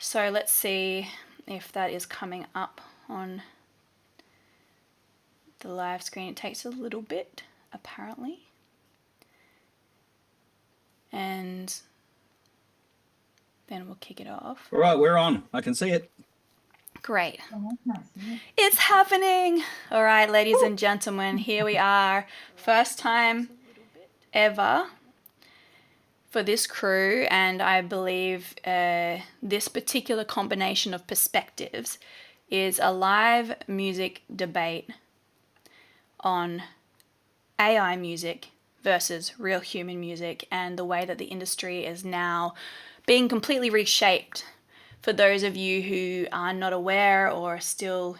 So let's see if that is coming up on the live screen. It takes a little bit, apparently. And then we'll kick it off. All right, we're on. I can see it. Great. It's happening. All right, ladies and gentlemen, here we are. First time ever for this crew, and I believe this particular combination of perspectives is a live music debate on AI music versus real human music and the way that the industry is now being completely reshaped. For those of you who are not aware or still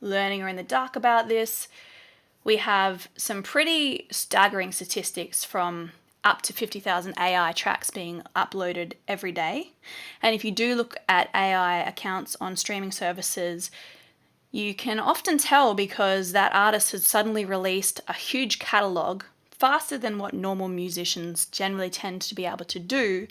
learning or in the dark about this, we have some pretty staggering statistics from up to 50,000 AI tracks being uploaded every day. And if you do look at AI accounts on streaming services, you can often tell because that artist has suddenly released a huge catalogue faster than what normal musicians generally tend to be able to do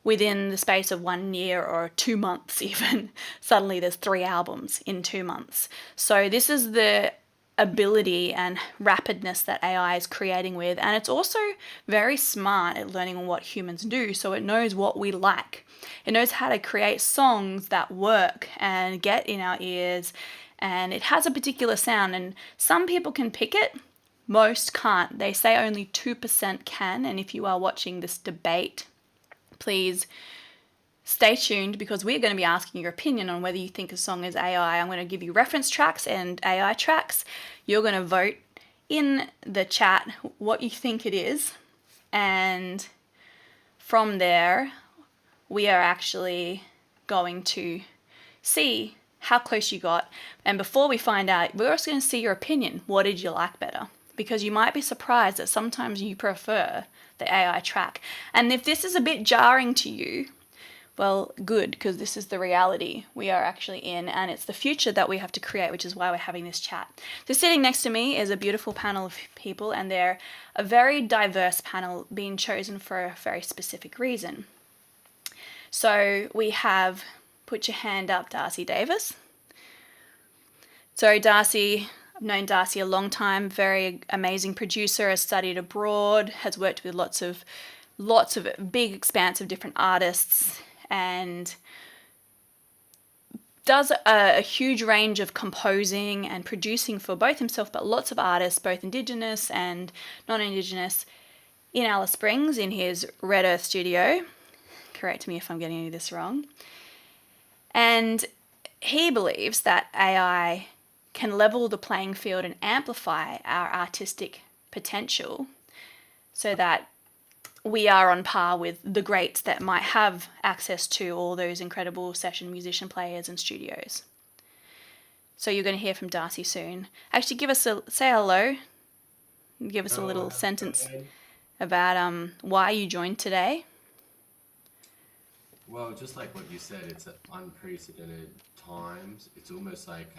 within the space of 1 year or 2 months even. Suddenly there's 3 albums in 2 months. So this is the ability and rapidness that AI is creating with, and it's also very smart at learning on what humans do, so it knows what we like. It knows how to create songs that work and get in our ears, and it has a particular sound, and some people can pick it, most can't. They say only 2% can, and if you are watching this debate, please stay tuned because we're going to be asking your opinion on whether you think a song is AI. I'm going to give you reference tracks and AI tracks. You're going to vote in the chat what you think it is. And from there, we are actually going to see how close you got. And before we find out, we're also going to see your opinion. What did you like better? Because you might be surprised that sometimes you prefer the AI track. And if this is a bit jarring to you, well, good, because this is the reality we are actually in, and it's the future that we have to create, which is why we're having this chat. So sitting next to me is a beautiful panel of people, and they're a very diverse panel being chosen for a very specific reason. So we have, put your hand up, Darcy Davis. So Darcy, I've known Darcy a long time, very amazing producer, has studied abroad, has worked with lots of big expanse of different artists, and does a huge range of composing and producing for both himself but lots of artists, both Indigenous and non-Indigenous, in Alice Springs in his Red Earth studio. Correct me if I'm getting any of this wrong. And he believes that AI can level the playing field and amplify our artistic potential so that we are on par with the greats that might have access to all those incredible session musician players and studios. So you're going to hear from Darcy soon. Actually, say hello. Give us a little sentence about why you joined today. Well, just like what you said, it's unprecedented times. It's almost like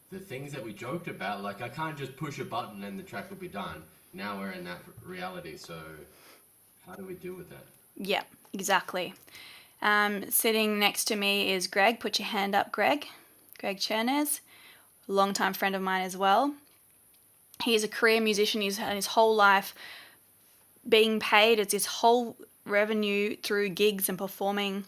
the things that we joked about, like I can't just push a button and the track will be done. Now we're in that reality, so how do we deal with that? Yep, exactly. Sitting next to me is Greg. Put your hand up, Greg. Greg Chernes, a longtime friend of mine as well. He's a career musician. He's had his whole life being paid. It's his whole revenue through gigs and performing,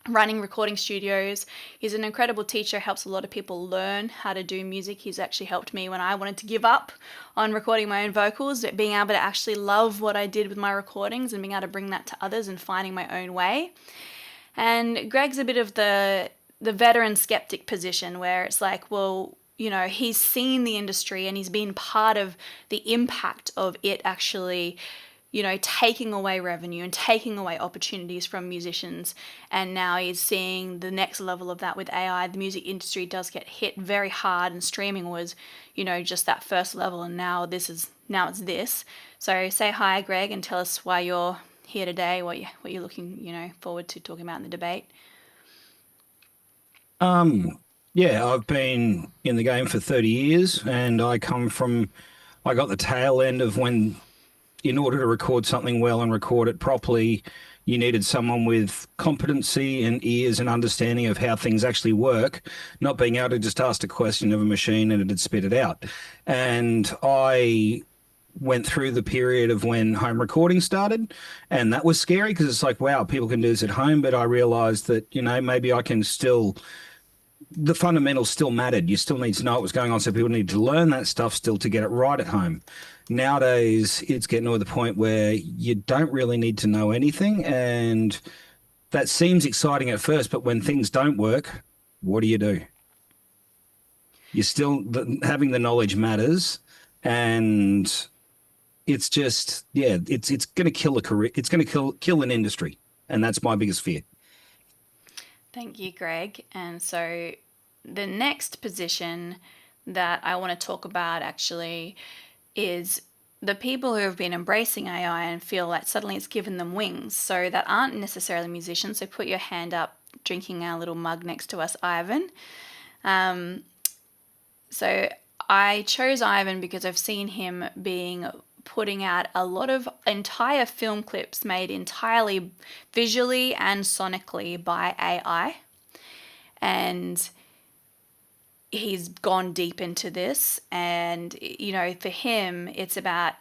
running recording studios. He's an incredible teacher, helps a lot of people learn how to do music. He's actually helped me when I wanted to give up on recording my own vocals, being able to actually love what I did with my recordings and being able to bring that to others and finding my own way. And Greg's a bit of the veteran skeptic position where it's like, well, you know, he's seen the industry and he's been part of the impact of it actually, you know, taking away revenue and taking away opportunities from musicians. And now he's seeing the next level of that with AI. The music industry does get hit very hard, and streaming was, you know, just that first level. And now it's this. So say hi, Greg, and tell us why you're here today, what you're looking, you know, forward to talking about in the debate. Yeah, I've been in the game for 30 years, and I got the tail end of when in order to record something well and record it properly, you needed someone with competency and ears and understanding of how things actually work, not being able to just ask a question of a machine and it'd spit it out. And I went through the period of when home recording started, and that was scary because it's like, wow, people can do this at home. But I realized that, maybe I can still, the fundamentals still mattered. You still need to know what was going on. So people need to learn that stuff still to get it right at home. Nowadays, it's getting to the point where you don't really need to know anything. And that seems exciting at first, but when things don't work, what do? You're still, having the knowledge matters. And it's just, yeah, it's going to kill a career. It's going to kill an industry. And that's my biggest fear. Thank you, Greg. And so the next position that I want to talk about actually is the people who have been embracing AI and feel like suddenly it's given them wings. So that aren't necessarily musicians. So put your hand up, drinking our little mug next to us, Ivan. So I chose Ivan because I've seen him putting out a lot of entire film clips made entirely visually and sonically by AI. And he's gone deep into this. And, for him, it's about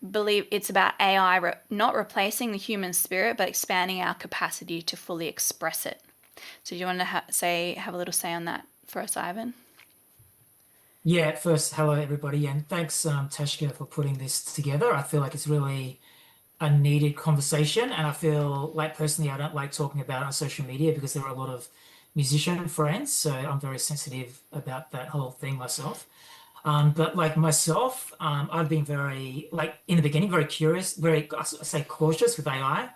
AI not replacing the human spirit, but expanding our capacity to fully express it. So do you want to have a little say on that for us, Ivan? Yeah, first, hello everybody, and thanks, Tashka, for putting this together. I feel like it's really a needed conversation, and I feel like personally, I don't like talking about it on social media because there are a lot of musician friends, so I'm very sensitive about that whole thing myself. But like myself, I've been very, like in the beginning, very curious, I say cautious with AI,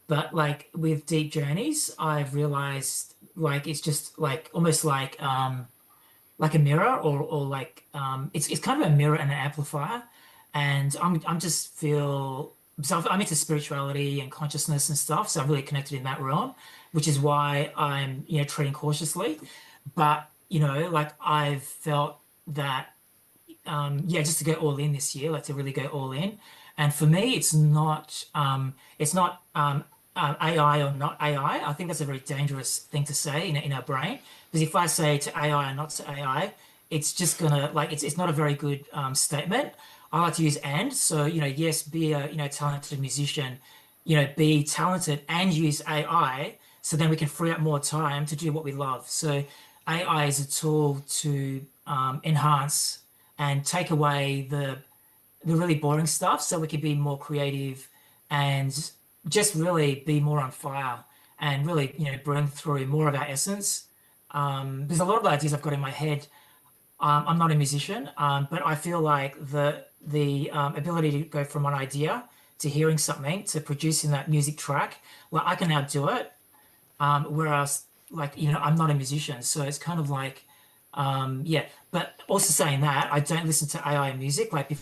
but like with deep journeys, I've realized like it's just like almost like a mirror or like it's kind of a mirror and an amplifier, and I'm just feel so I'm into spirituality and consciousness and stuff, so I'm really connected in that realm, which is why I'm treading cautiously. But like I've felt that just to go all in this year, like to really go all in. And for me, it's not AI or not AI. I think that's a very dangerous thing to say in our brain, because if I say to AI and not to AI, it's just gonna like it's not a very good statement. I like to use and. So yes, be a talented musician, be talented and use AI, so then we can free up more time to do what we love. So AI is a tool to enhance and take away the really boring stuff, so we can be more creative and just really be more on fire and really bring through more of our essence. There's a lot of ideas I've got in my head. I'm not a musician, but I feel like the ability to go from an idea to hearing something to producing that music track, well, I can now do it. Whereas, like, I'm not a musician, so it's kind of like, yeah. But also saying that, I don't listen to AI music. Like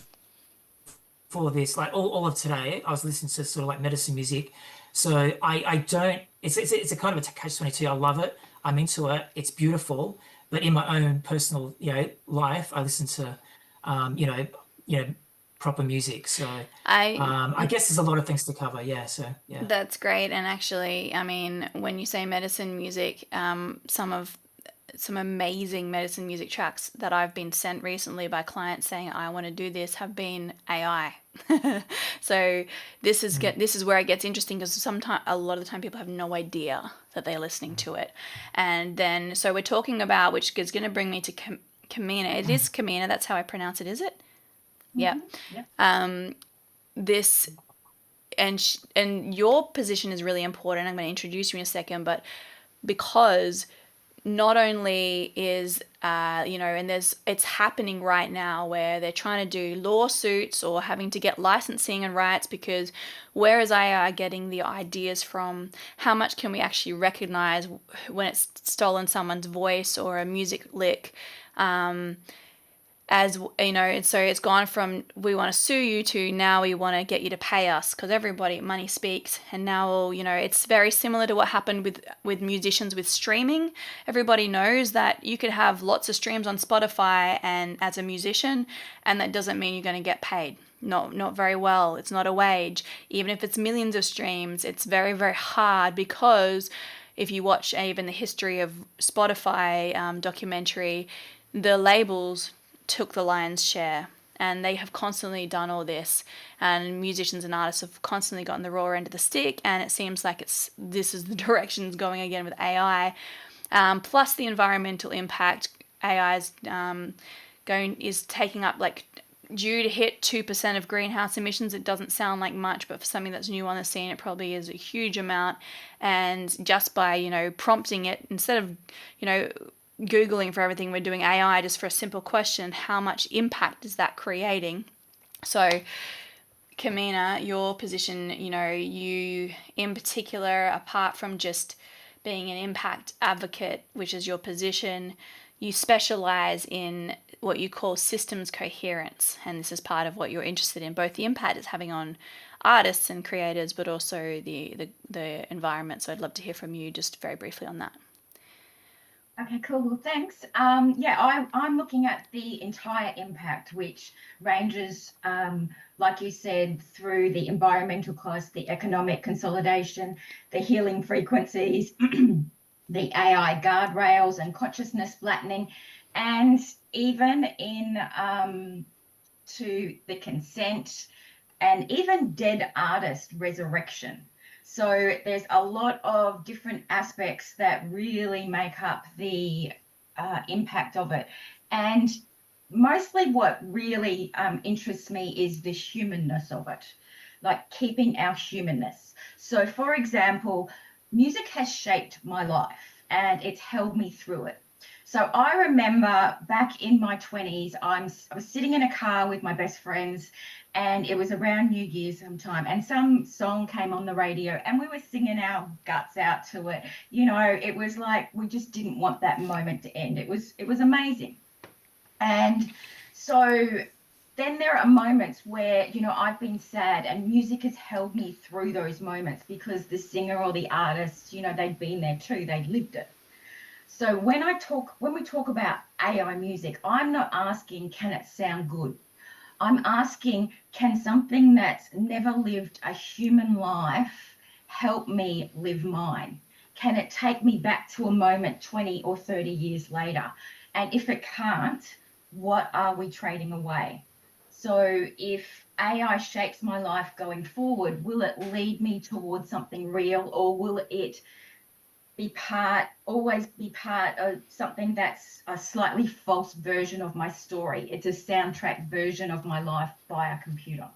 before this, like all of today, I was listening to sort of like medicine music. So I don't. It's a kind of a catch-22. I love it. I'm into it. It's beautiful. But in my own personal, life, I listen to, proper music. So I guess there's a lot of things to cover. Yeah. So yeah. That's great. And actually, I mean, when you say medicine music, some amazing medicine music tracks that I've been sent recently by clients saying I want to do this have been AI. So this is where it gets interesting, because a lot of the time people have no idea that they're listening to it. And then so we're talking about, which is going to bring me to Kamina. It is Kamina, that's how I pronounce it, is it? Yeah. This and your position is really important. I'm going to introduce you in a second, but because not only is and it's happening right now where they're trying to do lawsuits or having to get licensing and rights, because where is AI getting the ideas from? How much can we actually recognize when it's stolen someone's voice or a music lick? as you know, and so it's gone from we want to sue you to now we want to get you to pay us because everybody money speaks. And now, you know, it's very similar to what happened with musicians with streaming. Everybody knows that you could have lots of streams on Spotify and as a musician, and that doesn't mean you're going to get paid. Not very well. It's not a wage. Even if it's millions of streams, it's very, very hard because if you watch even the history of Spotify documentary, the labels took the lion's share, and they have constantly done all this, and musicians and artists have constantly gotten the raw end of the stick, and it seems like this is the direction it's going again with AI. Plus the environmental impact. AI is taking up, like, due to hit 2% of greenhouse emissions. It doesn't sound like much, but for something that's new on the scene, it probably is a huge amount. And just by, you know, prompting it, instead of, you know, Googling for everything, we're doing AI just for a simple question: how much impact is that creating? So, Kamina, your position, you know, you in particular, apart from just being an impact advocate, which is your position, you specialize in what you call systems coherence. And this is part of what you're interested in, both the impact it's having on artists and creators, but also the environment. So I'd love to hear from you just very briefly on that. Okay, cool. Well, thanks. Yeah, I'm looking at the entire impact, which ranges, like you said, through the environmental cost, the economic consolidation, the healing frequencies, the AI guardrails and consciousness flattening, and even in to the consent and even dead artist resurrection. So there's a lot of different aspects that really make up the impact of it. And mostly what really interests me is the humanness of it, like keeping our humanness. So for example, music has shaped my life and it's held me through it. So I remember back in my 20s, I was sitting in a car with my best friends, and it was around New Year's sometime, and some song came on the radio and we were singing our guts out to it. You know, it was like we just didn't want that moment to end. It was amazing. And so then there are moments where, you know, I've been sad and music has held me through those moments because the singer or the artist, you know, they'd been there too, they'd lived it. So when we talk about AI music, I'm not asking, can it sound good? I'm asking, can something that's never lived a human life help me live mine? Can it take me back to a moment 20 or 30 years later? And if it can't, what are we trading away? So if AI shapes my life going forward, will it lead me towards something real, or will it always be part of something that's a slightly false version of my story? It's a soundtrack version of my life by a computer.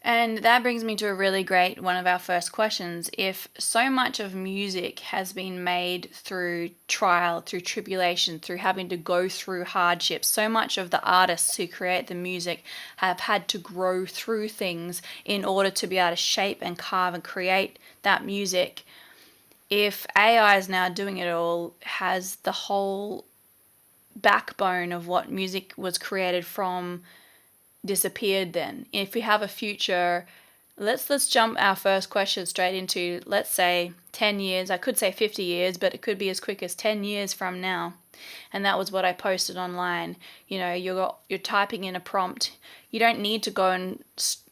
And that brings me to a really great one of our first questions. If so much of music has been made through trial, through tribulation, through having to go through hardships, so much of the artists who create the music have had to grow through things in order to be able to shape and carve and create that music. If AI is now doing it all, has the whole backbone of what music was created from disappeared then? If we have a future, let's jump our first question straight into, let's say 10 years, I could say 50 years, but it could be as quick as 10 years from now. And that was what I posted online. You know, you're typing in a prompt. You don't need to go and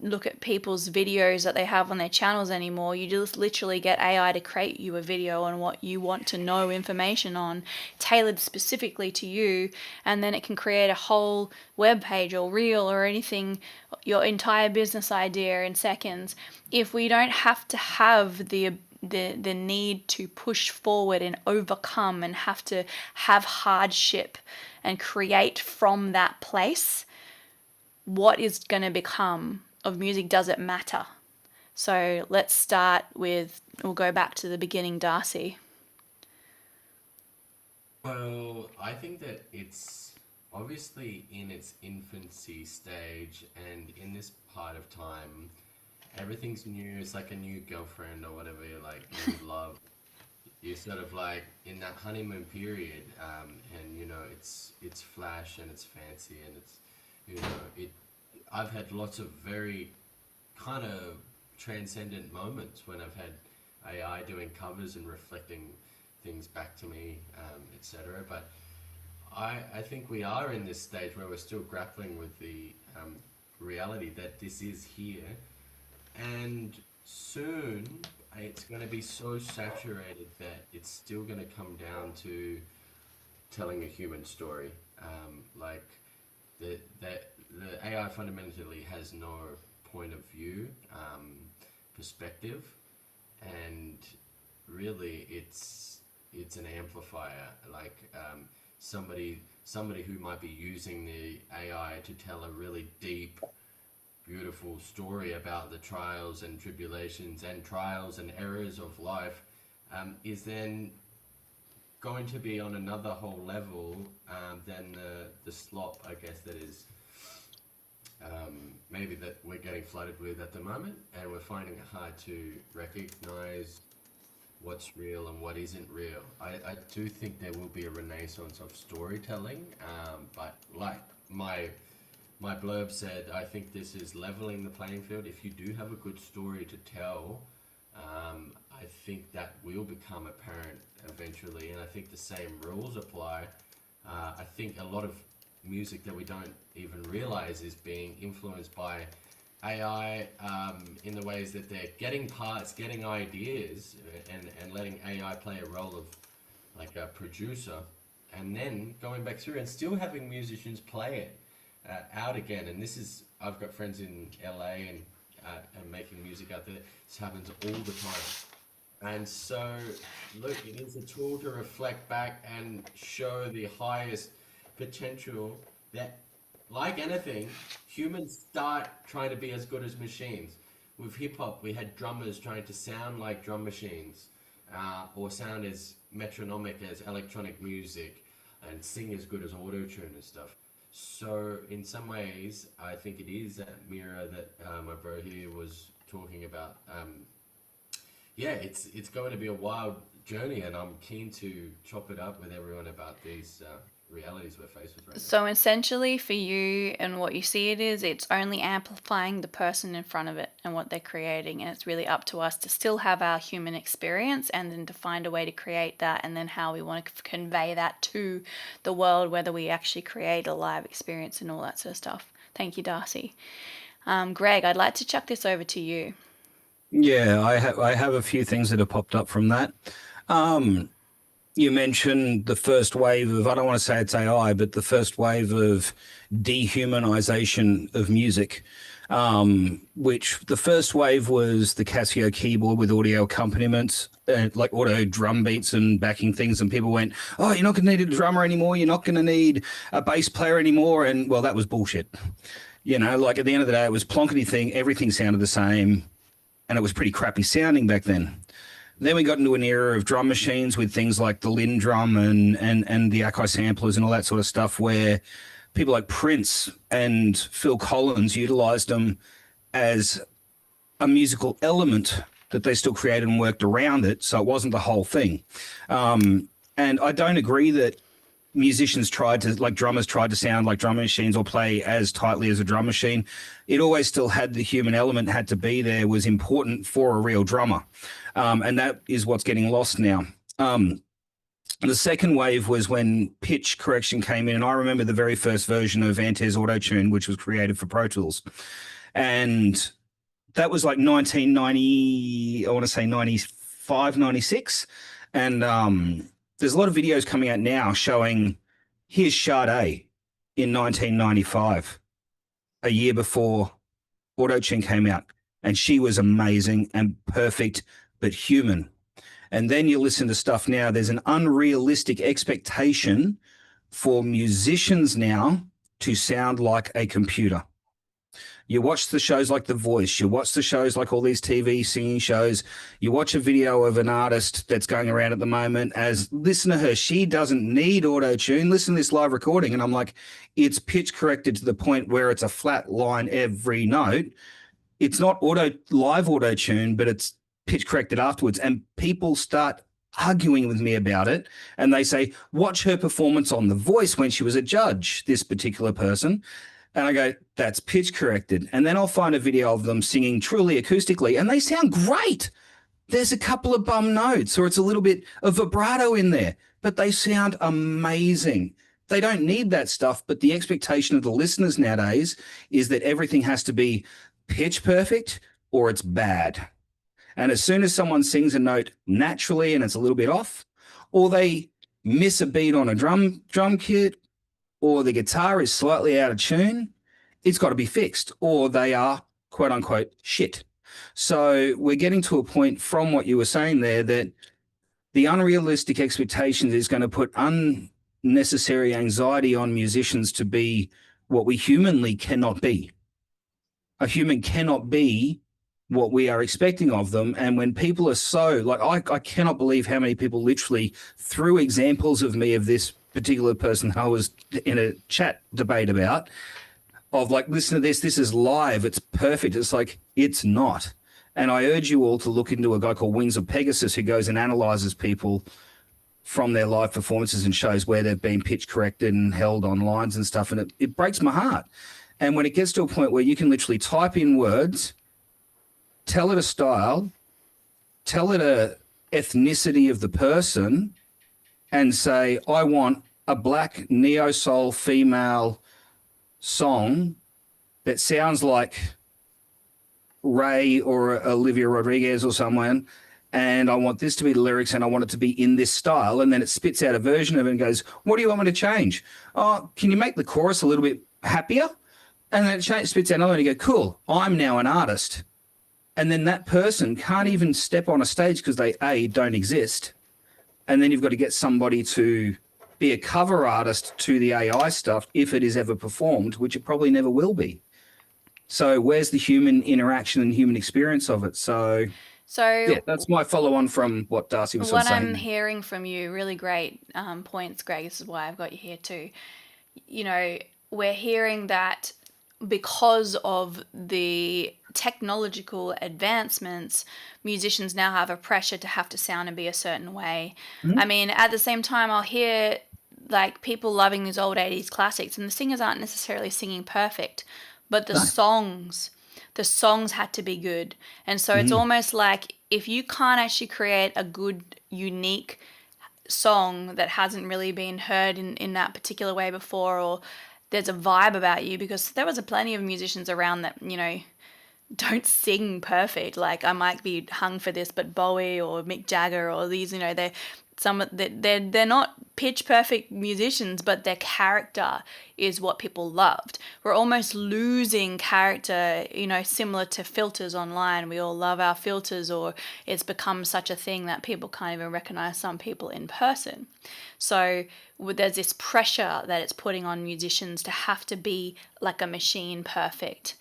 look at people's videos that they have on their channels anymore. You just literally get AI to create you a video on what you want to know information on, tailored specifically to you, and then it can create a whole web page or reel or anything, your entire business idea in seconds. If we don't have to have the need to push forward and overcome and have to have hardship and create from that place, what is going to become of music? Does it matter? So let's start with, we'll go back to the beginning, Darcy. Well, I think that it's obviously in its infancy stage, and in this part of time, everything's new. It's like a new girlfriend or whatever, like new love. you're sort of like in that honeymoon period, and you know it's flash and it's fancy and it's, you know, it. I've had lots of very kind of transcendent moments when I've had AI doing covers and reflecting things back to me, etc. But I think we are in this stage where we're still grappling with the reality that this is here, and soon it's going to be so saturated that it's still going to come down to telling a human story. Like the AI fundamentally has no point of view, perspective, and really it's an amplifier. Like somebody who might be using the AI to tell a really deep, beautiful story about the trials and tribulations and trials and errors of life, is then going to be on another whole level than the slop, I guess, that is maybe that we're getting flooded with at the moment, and we're finding it hard to recognize what's real and what isn't real. I do think there will be a renaissance of storytelling, but like my blurb said, I think this is leveling the playing field. If you do have a good story to tell, I think that will become apparent eventually, and I think the same rules apply. I think a lot of music that we don't even realize is being influenced by AI in the ways that they're getting parts, getting ideas, and letting AI play a role of like a producer, and then going back through and still having musicians play it out again. And this is, I've got friends in LA and making music out there. This happens all the time. And so, look, it is a tool to reflect back and show the highest potential that, like anything, humans start trying to be as good as machines. With hip hop, we had drummers trying to sound like drum machines, or sound as metronomic as electronic music, and sing as good as auto-tune and stuff. So in some ways, I think it is that mirror that my bro here was talking about. Yeah, it's going to be a wild journey, and I'm keen to chop it up with everyone about these realities we're faced with right now. So essentially for you and what you see it is, it's only amplifying the person in front of it and what they're creating, and it's really up to us to still have our human experience and then to find a way to create that, and then how we want to convey that to the world, whether we actually create a live experience and all that sort of stuff. Thank you, Darcy. Greg, I'd like to chuck this over to you. Yeah, I have a few things that have popped up from that. You mentioned the first wave of, I don't want to say it's AI, but the first wave of dehumanization of music, which the first wave was the Casio keyboard with audio accompaniments, like auto drum beats and backing things. And people went, oh, you're not going to need a drummer anymore. You're not going to need a bass player anymore. And well, that was bullshit. You know, like at the end of the day, it was plonkety thing. Everything sounded the same. And it was pretty crappy sounding back then. Then we got into an era of drum machines with things like the Linn drum and the Akai samplers and all that sort of stuff, where people like Prince and Phil Collins utilized them as a musical element that they still created and worked around it. So it wasn't the whole thing. And I don't agree that musicians drummers tried to sound like drum machines or play as tightly as a drum machine. It always still had the human element had to be there, was important for a real drummer. And that is what's getting lost now. The second wave was when pitch correction came in. And I remember the very first version of Antez Auto-Tune, which was created for Pro Tools. And that was like 1990, I want to say 95, 96. And there's a lot of videos coming out now showing here's Sade in 1995, a year before Auto-Tune came out. And she was amazing and perfect, but human. And then you listen to stuff now, there's an unrealistic expectation for musicians now to sound like a computer. You watch the shows like The Voice, you watch the shows like all these TV singing shows, you watch a video of an artist that's going around at the moment as, listen to her, she doesn't need auto-tune, listen to this live recording. And I'm like, it's pitch corrected to the point where it's a flat line every note. It's not live auto-tune, but it's pitch corrected afterwards. And people start arguing with me about it. And they say, watch her performance on The Voice when she was a judge, this particular person. And I go, that's pitch corrected. And then I'll find a video of them singing truly acoustically, and they sound great. There's a couple of bum notes, or it's a little bit of vibrato in there, but they sound amazing. They don't need that stuff, but the expectation of the listeners nowadays is that everything has to be pitch perfect or it's bad. And as soon as someone sings a note naturally and it's a little bit off, or they miss a beat on a drum kit, or the guitar is slightly out of tune, it's got to be fixed, or they are, quote unquote, shit. So we're getting to a point from what you were saying there that the unrealistic expectations is going to put unnecessary anxiety on musicians to be what we humanly cannot be. A human cannot be what we are expecting of them. And when people are so, like, I cannot believe how many people literally threw examples of me of this particular person I was in a chat debate about, of like, listen to this is live, it's perfect. It's like, it's not. And I urge you all to look into a guy called Wings of Pegasus, who goes and analyzes people from their live performances and shows where they've been pitch corrected and held on lines and stuff. And it breaks my heart. And when it gets to a point where you can literally type in words, tell it a style, tell it a ethnicity of the person, and say, I want a black neo-soul female song that sounds like Ray or Olivia Rodriguez or someone, and I want this to be the lyrics, and I want it to be in this style. And then it spits out a version of it and goes, what do you want me to change? Oh, can you make the chorus a little bit happier? And then it spits out another one and you go, cool, I'm now an artist. And then that person can't even step on a stage because they, A, don't exist. And then you've got to get somebody to be a cover artist to the AI stuff if it is ever performed, which it probably never will be. So where's the human interaction and human experience of it? So yeah, that's my follow on from what Darcy was saying. What I'm hearing from you, really great points, Greg. This is why I've got you here too. You know, we're hearing that because of the technological advancements, musicians now have a pressure to have to sound and be a certain way. Mm-hmm. I mean, at the same time, I'll hear like people loving these old 80s classics, and the singers aren't necessarily singing perfect, but the songs had to be good. And so it's almost like if you can't actually create a good, unique song that hasn't really been heard in that particular way before, or there's a vibe about you, because there was a plenty of musicians around that, you know, don't sing perfect. Like I might be hung for this, but Bowie or Mick Jagger or these, you know, they're not pitch perfect musicians, but their character is what people loved. We're almost losing character, you know, similar to filters online. We all love our filters, or it's become such a thing that people can't even recognize some people in person. So there's this pressure that it's putting on musicians to have to be like a machine perfect,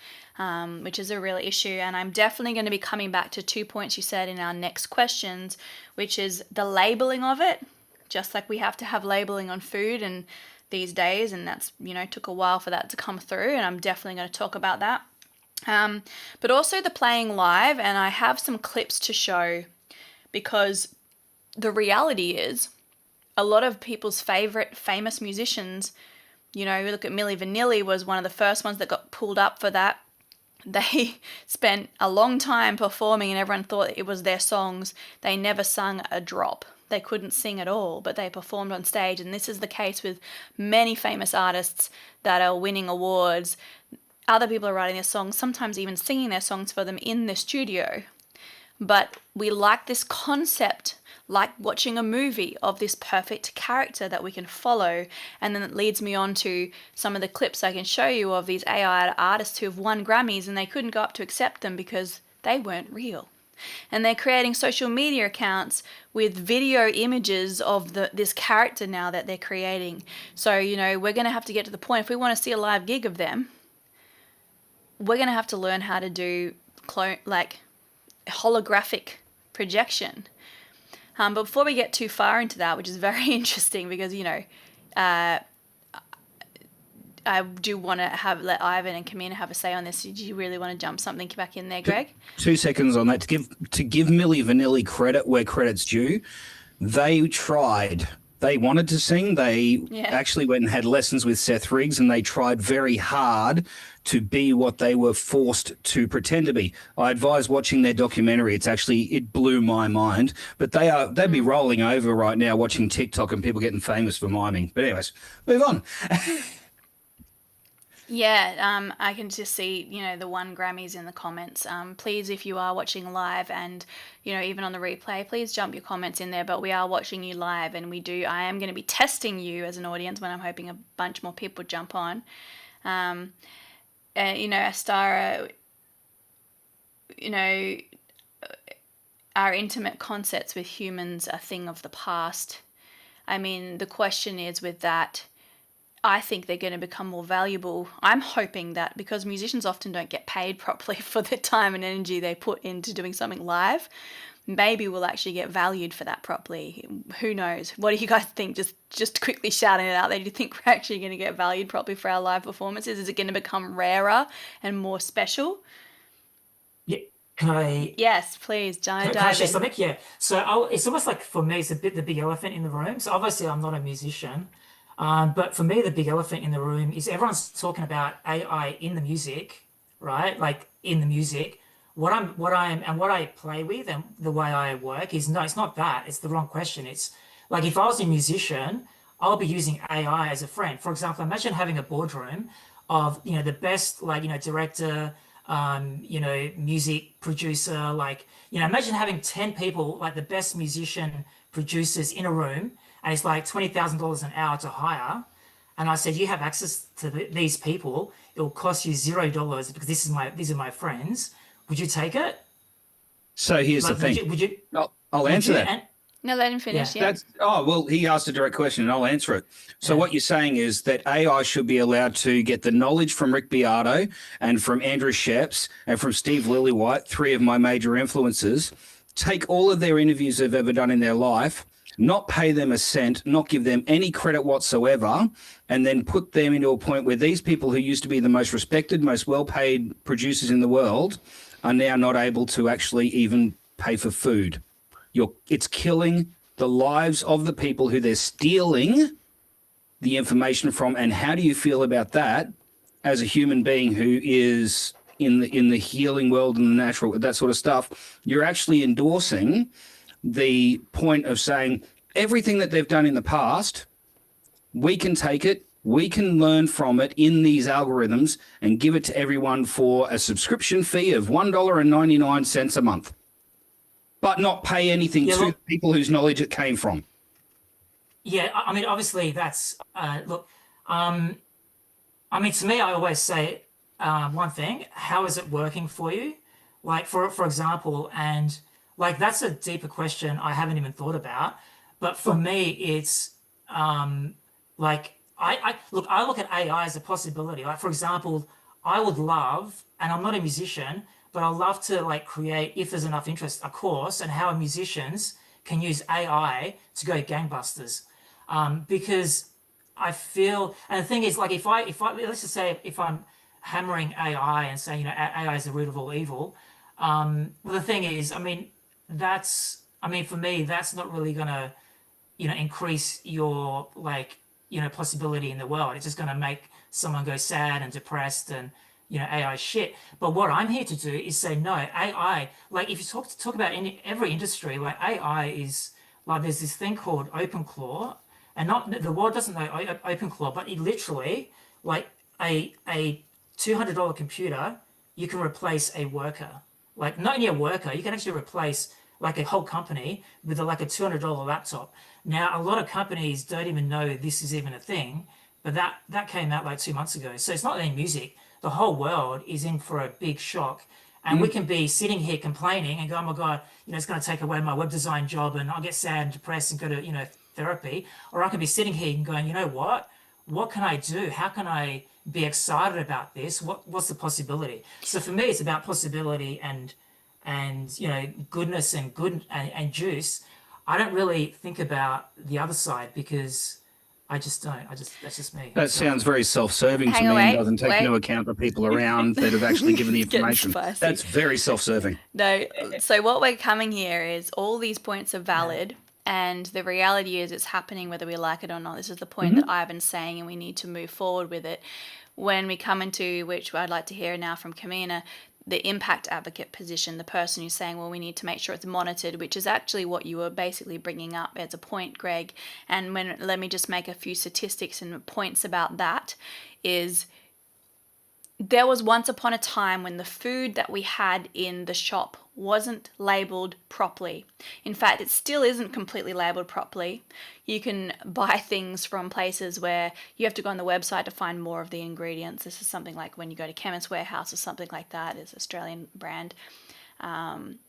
which is a real issue. And I'm definitely going to be coming back to 2 points you said in our next questions, which is the labeling of it, just like we have to have labeling on food and these days, and that's, you know, took a while for that to come through, and I'm definitely going to talk about that. But also the playing live, and I have some clips to show, because the reality is a lot of people's favorite famous musicians, you know, we look at Milli Vanilli was one of the first ones that got pulled up for that. They spent a long time performing and everyone thought it was their songs. They never sung a drop. They couldn't sing at all, but they performed on stage. And this is the case with many famous artists that are winning awards. Other people are writing their songs, sometimes even singing their songs for them in the studio. But we like this concept, like watching a movie, of this perfect character that we can follow. And then it leads me on to some of the clips I can show you of these AI artists who have won Grammys and they couldn't go up to accept them because they weren't real. And they're creating social media accounts with video images of this character now that they're creating. So, you know, we're going to have to get to the point, if we want to see a live gig of them, we're going to have to learn how to do holographic projection. But before we get too far into that, which is very interesting, because, you know, I do want to let Ivan and Kamina have a say on this. Do you really want to jump something back in there, Greg? 2 seconds on that. To give Milli Vanilli credit where credit's due, they tried. They wanted to sing. They actually went and had lessons with Seth Riggs, and they tried very hard to be what they were forced to pretend to be. I advise watching their documentary. It blew my mind. But they'd be rolling over right now watching TikTok and people getting famous for miming. But anyways, move on. Yeah, I can just see, the 1 Grammys in the comments. Please, if you are watching live and, even on the replay, please jump your comments in there. But we are watching you live, and I am going to be testing you as an audience when I'm hoping a bunch more people jump on. Astara, our intimate concerts with humans are a thing of the past. I mean, the question is with that, I think they're going to become more valuable. I'm hoping that because musicians often don't get paid properly for the time and energy they put into doing something live, maybe we'll actually get valued for that properly. Who knows? What do you guys think? Just quickly shouting it out there. Do you think we're actually going to get valued properly for our live performances? Is it going to become rarer and more special? Yeah. Can I? Yes, please. Can I share something? Yeah. So it's almost like, for me, it's a bit the big elephant in the room. So obviously I'm not a musician. But for me, the big elephant in the room is everyone's talking about AI in the music, right? Like in the music. What I play with and the way I work is, no, it's not that. It's the wrong question. It's like, if I was a musician, I'll be using AI as a friend. For example, imagine having a boardroom of, the best, director, music producer, imagine having 10 people, like the best musician producers in a room, and it's like $20,000 an hour to hire. And I said, you have access to these people. It will cost you $0 because these are my friends. Would you take it? So here's the thing. Would you? I'll answer that. No, let him finish. Yeah. Well, he asked a direct question and I'll answer it. So what you're saying is that AI should be allowed to get the knowledge from Rick Beato and from Andrew Sheps and from Steve Lillywhite, 3 of my major influencers, take all of their interviews they've ever done in their life, not pay them a cent, not give them any credit whatsoever, and then put them into a point where these people who used to be the most respected, most well-paid producers in the world are now not able to actually even pay for food. It's killing the lives of the people who they're stealing the information from. And how do you feel about that as a human being who is in the healing world and the natural, that sort of stuff? You're actually endorsing the point of saying everything that they've done in the past, we can take it, we can learn from it in these algorithms and give it to everyone for a subscription fee of $1.99 a month, but not pay anything to the people whose knowledge it came from. Yeah, I mean, obviously that's, look, I mean, to me, I always say one thing, how is it working for you? Like, for example, and like, that's a deeper question I haven't even thought about. But for me, it's like, I look at AI as a possibility. Like, for example, I would love, and I'm not a musician, but I'd love to like create, if there's enough interest, a course on how musicians can use AI to go gangbusters. Because I feel, and the thing is, like, if I let's just say if I'm hammering AI and saying, AI is the root of all evil, well, the thing is, I mean, for me, that's not really gonna, increase your possibility in the world. It's just gonna make someone go sad and depressed and, AI shit. But what I'm here to do is say, no, AI, like, if you talk about in every industry, like, AI is like, there's this thing called OpenClaw, and not the world doesn't know OpenClaw, but it literally, like, a $200 computer, you can replace a worker. Like, not only a worker, you can actually replace like a whole company with like a $200 laptop. Now, a lot of companies don't even know this is even a thing, but that came out like 2 months ago. So it's not in music. The whole world is in for a big shock. And we can be sitting here complaining and go, oh my God, it's going to take away my web design job and I'll get sad and depressed and go to, therapy. Or I can be sitting here and going, you know what? What can I do? How can I be excited about this? What's the possibility? So for me, it's about possibility and goodness and good and juice. I don't really think about the other side because I just don't. That's just me. That sounds very self-serving to me and doesn't take into account the people around that have actually given the information. That's very self-serving. No, so what we're coming here is all these points are valid. And the reality is it's happening whether we like it or not. This is the point that Ivan's saying, and we need to move forward with it. When we come into, which I'd like to hear now from Kamina, the impact advocate position, the person who's saying, well, we need to make sure it's monitored, which is actually what you were basically bringing up as a point, Greg. And let me just make a few statistics and points about that, is there was once upon a time when the food that we had in the shop wasn't labelled properly. In fact, it still isn't completely labelled properly. You can buy things from places where you have to go on the website to find more of the ingredients. This is something like when you go to Chemist Warehouse or something like that. It's an Australian brand.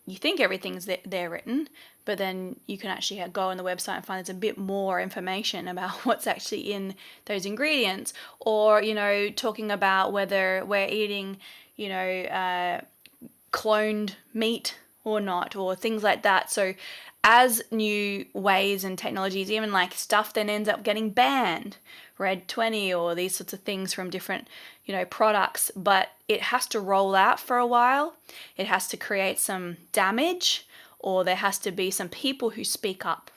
You think everything's there written, but then you can actually go on the website and find there's a bit more information about what's actually in those ingredients. Or, talking about whether we're eating, cloned meat or not, or things like that. So as new ways and technologies, even like stuff then ends up getting banned, Red 20 or these sorts of things from different, products, but it has to roll out for a while. It has to create some damage, or there has to be some people who speak up.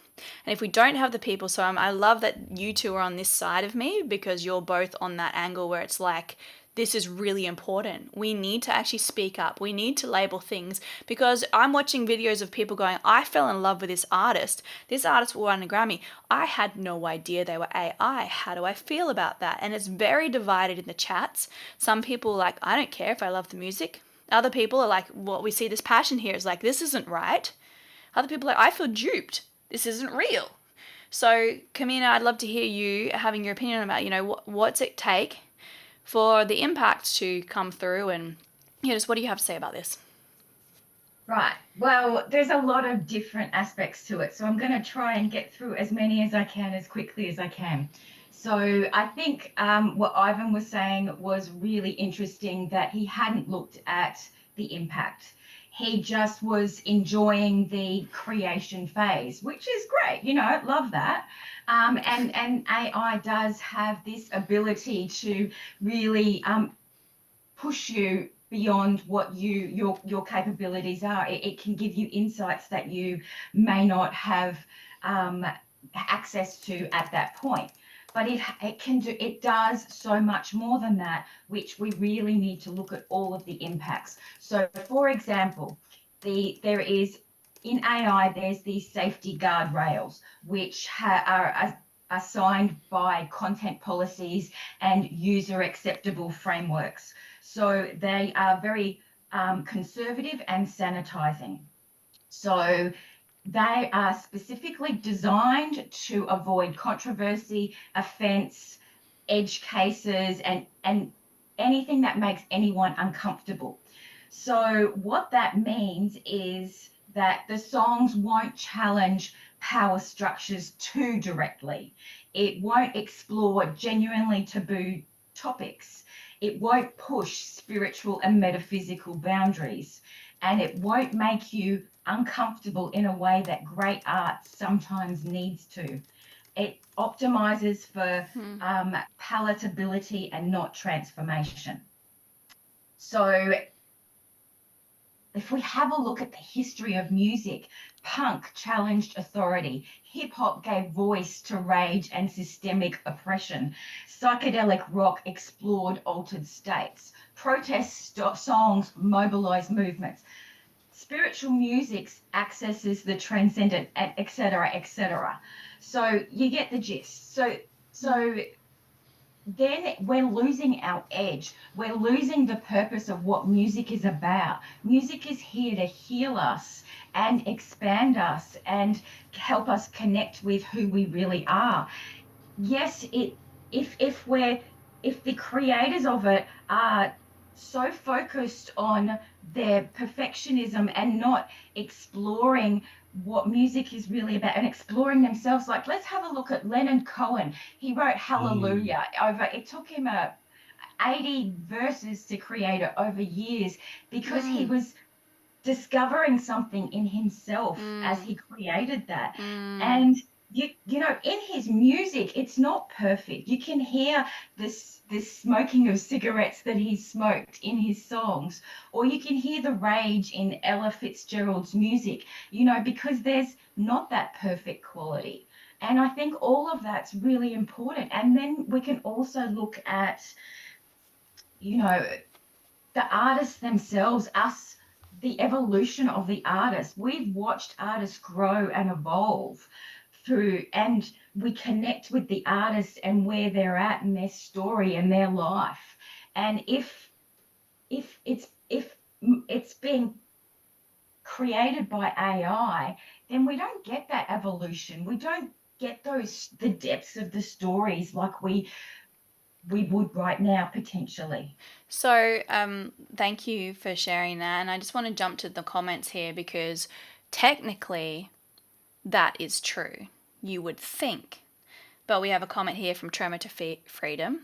And if we don't have the people, so I love that you two are on this side of me, because you're both on that angle where it's like, this is really important. We need to actually speak up. We need to label things, because I'm watching videos of people going, I fell in love with this artist. This artist won a Grammy. I had no idea they were AI. How do I feel about that? And it's very divided in the chats. Some people are like, I don't care if I love the music. Other people are like, well, we see this passion here. It's like, this isn't right. Other people are like, I feel duped. This isn't real. So, Kamina, I'd love to hear you having your opinion about, what's it take for the impact to come through, and just what do you have to say about this? Right. Well, there's a lot of different aspects to it, so I'm going to try and get through as many as I can as quickly as I can. So I think what Ivan was saying was really interesting, that he hadn't looked at the impact. He just was enjoying the creation phase, which is great. Love that. And AI does have this ability to really push you beyond what your capabilities are. It can give you insights that you may not have access to at that point. But it does so much more than that, which we really need to look at all of the impacts. So, for example, there is in AI, there's these safety guardrails, which are assigned by content policies and user acceptable frameworks. So they are very conservative and sanitizing. So they are specifically designed to avoid controversy, offense, edge cases, and anything that makes anyone uncomfortable. So what that means is that the songs won't challenge power structures too directly. It won't explore genuinely taboo topics. It won't push spiritual and metaphysical boundaries. And it won't make you uncomfortable in a way that great art sometimes needs to. It optimizes for palatability and not transformation. So if we have a look at the history of music, punk challenged authority, hip hop gave voice to rage and systemic oppression, psychedelic rock explored altered states, protest songs mobilized movements, spiritual music accesses the transcendent, etc., etc. So you get the gist. So then we're losing our edge. We're losing the purpose of what music is about. Music is here to heal us and expand us and help us connect with who we really are. Yes, if the creators of it are so focused on their perfectionism and not exploring what music is really about and exploring themselves. Like, let's have a look at Leonard Cohen. He wrote Hallelujah it took him 80 verses to create it over years, because he was discovering something in himself as he created that. And in his music, it's not perfect. You can hear this smoking of cigarettes that he smoked in his songs, or you can hear the rage in Ella Fitzgerald's music, because there's not that perfect quality. And I think all of that's really important. And then we can also look at, the artists themselves, the evolution of the artist. We've watched artists grow and evolve through, and we connect with the artists and where they're at in their story and their life. And if it's being created by AI, then we don't get that evolution. We don't get the depths of the stories like we would right now, potentially. So thank you for sharing that. And I just want to jump to the comments here, because technically that is true, you would think. But we have a comment here from Tremor to Freedom.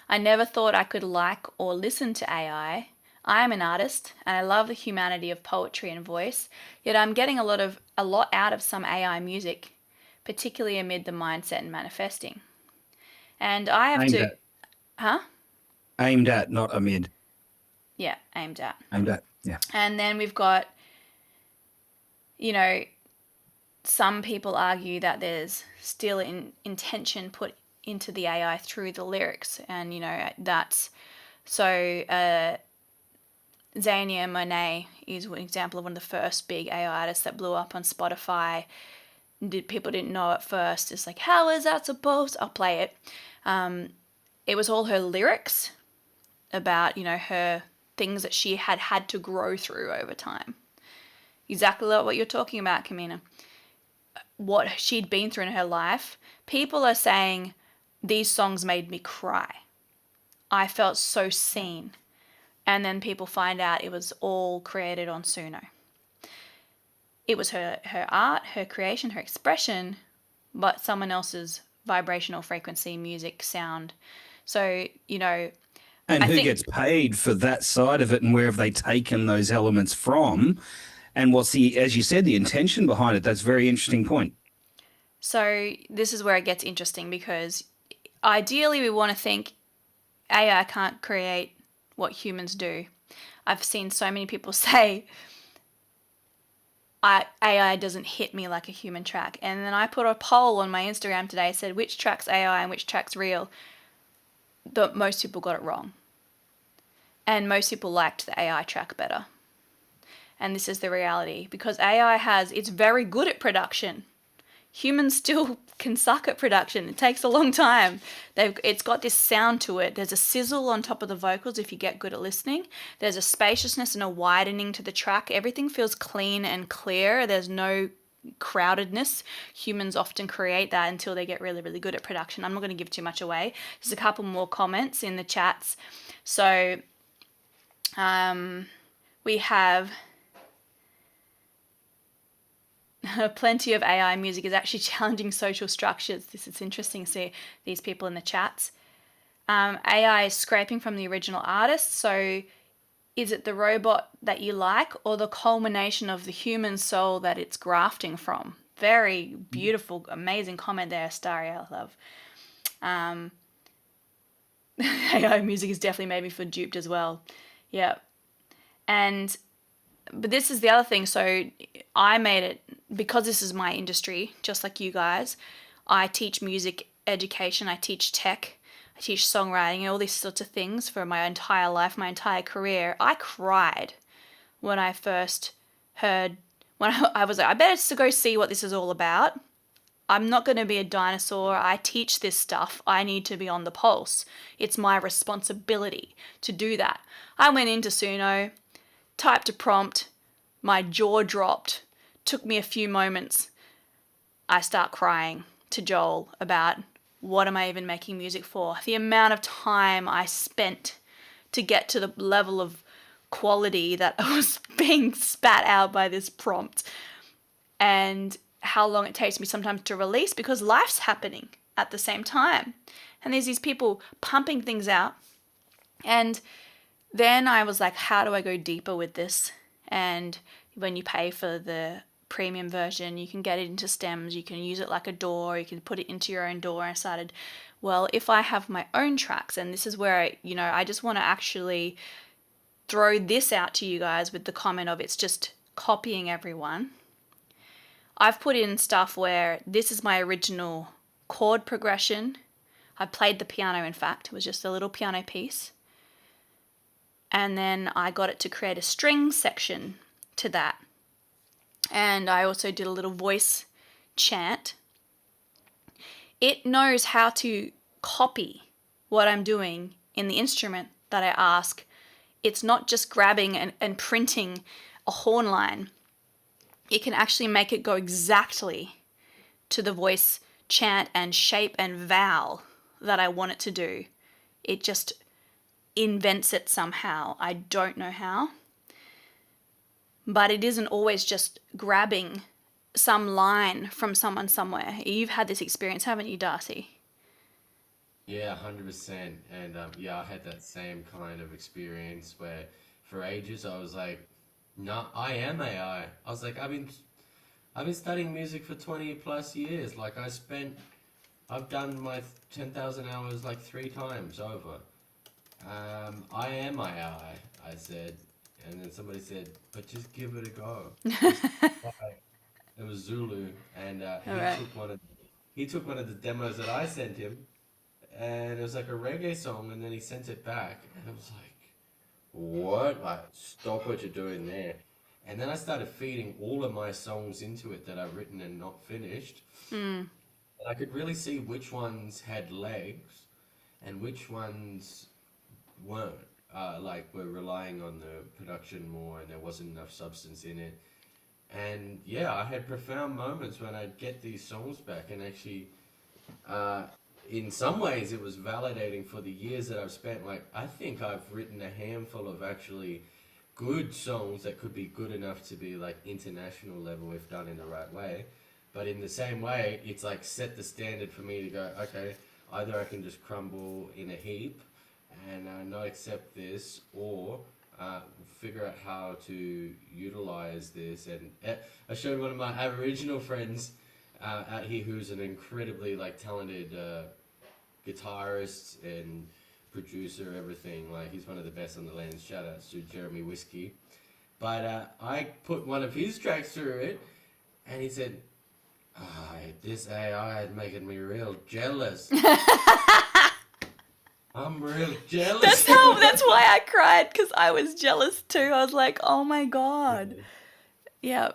I never thought I could like or listen to AI. I am an artist and I love the humanity of poetry and voice, yet I'm getting a lot out of some AI music, particularly amid the mindset and manifesting. And I have Aimed to... at. Huh? Aimed at, not amid. Yeah, aimed at. Aimed at, yeah. And then we've got, some people argue that there's still intention put into the AI through the lyrics. And, that's... So, Zania Monet is an example of one of the first big AI artists that blew up on Spotify. People didn't know at first. It's like, how is that supposed? I'll play it. It was all her lyrics about, her things that she had to grow through over time. Exactly what you're talking about, Kamina. What she'd been through in her life. People are saying, these songs made me cry. I felt so seen. And then people find out it was all created on Suno. It was her art, her creation, her expression, but someone else's vibrational frequency, music, sound. So, And who gets paid for that side of it, and where have they taken those elements from? And what's as you said, the intention behind it? That's a very interesting point. So this is where it gets interesting, because ideally we want to think AI can't create what humans do. I've seen so many people say AI doesn't hit me like a human track. And then I put a poll on my Instagram today, said which track's AI and which track's real. Most people got it wrong. And most people liked the AI track better. And this is the reality, because AI it's very good at production. Humans still can suck at production. It takes a long time. It's got this sound to it. There's a sizzle on top of the vocals if you get good at listening. There's a spaciousness and a widening to the track. Everything feels clean and clear. There's no crowdedness. Humans often create that until they get really, really good at production. I'm not going to give too much away. There's a couple more comments in the chats. So we have... Plenty of AI music is actually challenging social structures. This is interesting to see these people in the chats. AI is scraping from the original artist. So is it the robot that you like, or the culmination of the human soul that it's grafting from? Very beautiful, amazing comment there, Astaria. I love. AI music is definitely maybe for duped as well. Yeah. But this is the other thing. So I made it, because this is my industry, just like you guys. I teach music education, I teach tech, I teach songwriting, all these sorts of things for my entire life, my entire career. I cried when I first heard, when I was like, I better go see what this is all about. I'm not going to be a dinosaur. I teach this stuff. I need to be on the pulse. It's my responsibility to do that. I went into Suno, typed a prompt, my jaw dropped, took me a few moments. I start crying to Joel about what am I even making music for? The amount of time I spent to get to the level of quality that was being spat out by this prompt, and how long it takes me sometimes to release, because life's happening at the same time. And there's these people pumping things out. And then I was like, how do I go deeper with this? And when you pay for the premium version. You can get it into stems. You can use it like a door. You can put it into your own door. And I decided, well, if I have my own tracks, and this is where, I just want to actually throw this out to you guys with the comment of it's just copying everyone. I've put in stuff where this is my original chord progression. I played the piano, in fact. It was just a little piano piece. And then I got it to create a string section to that. And I also did a little voice chant. It knows how to copy what I'm doing in the instrument that I ask. It's not just grabbing and printing a horn line. It can actually make it go exactly to the voice chant and shape and vowel that I want it to do. It just invents it somehow. I don't know how. But it isn't always just grabbing some line from someone somewhere. You've had this experience, haven't you, Darcy? Yeah, 100%. And yeah, I had that same kind of experience where for ages I was like, no, I am AI. I was like, I've been studying music for 20 plus years. Like I've done my 10,000 hours like 3 times over. I am AI, I said. And then somebody said, but just give it a go. Just try. It was Zulu, and Alright. he took one of the demos that I sent him, and it was like a reggae song, and then he sent it back, and it was like, what? Like, stop what you're doing there. And then I started feeding all of my songs into it that I've written and not finished. And I could really see which ones had legs and which ones weren't. Like we're relying on the production more and there wasn't enough substance in it. And yeah, I had profound moments when I'd get these songs back and actually, in some ways it was validating for the years that I've spent. Like, I think I've written a handful of actually good songs that could be good enough to be like international level if done in the right way. But in the same way, it's like set the standard for me to go, okay, either I can just crumble in a heap and not accept this, or figure out how to utilize this. And I showed one of my Aboriginal friends out here who's an incredibly like talented guitarist and producer, everything. Like, he's one of the best on the land. Shout out to Jeremy Whiskey. But I put one of his tracks through it, and he said, this AI is making me real jealous. I'm real jealous. That's why I cried, because I was jealous too. I was like, oh my God. Yeah.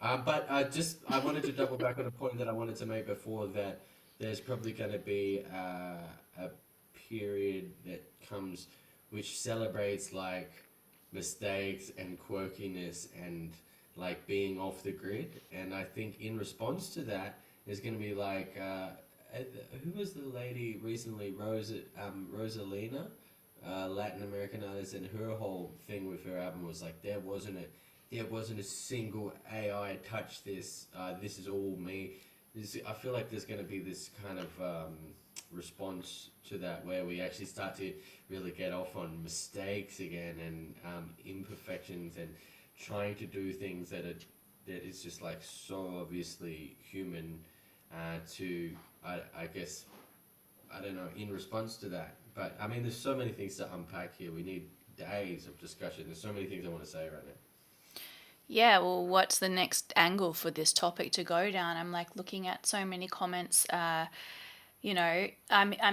But I wanted to double back on a point that I wanted to make before, that there's probably going to be a period that comes which celebrates like mistakes and quirkiness and like being off the grid. And I think in response to that, there's going to be like... who was the lady recently, Rosalina, Latin American artist, and her whole thing with her album was like, there wasn't a single AI touch this. This is all me. I feel like there's going to be this kind of response to that, where we actually start to really get off on mistakes again and imperfections and trying to do things that is just like so obviously human. I guess, I don't know, in response to that. But I mean, there's so many things to unpack here. We need days of discussion. There's so many things I want to say right now. Yeah, well, what's the next angle for this topic to go down? I'm like looking at so many comments. I'm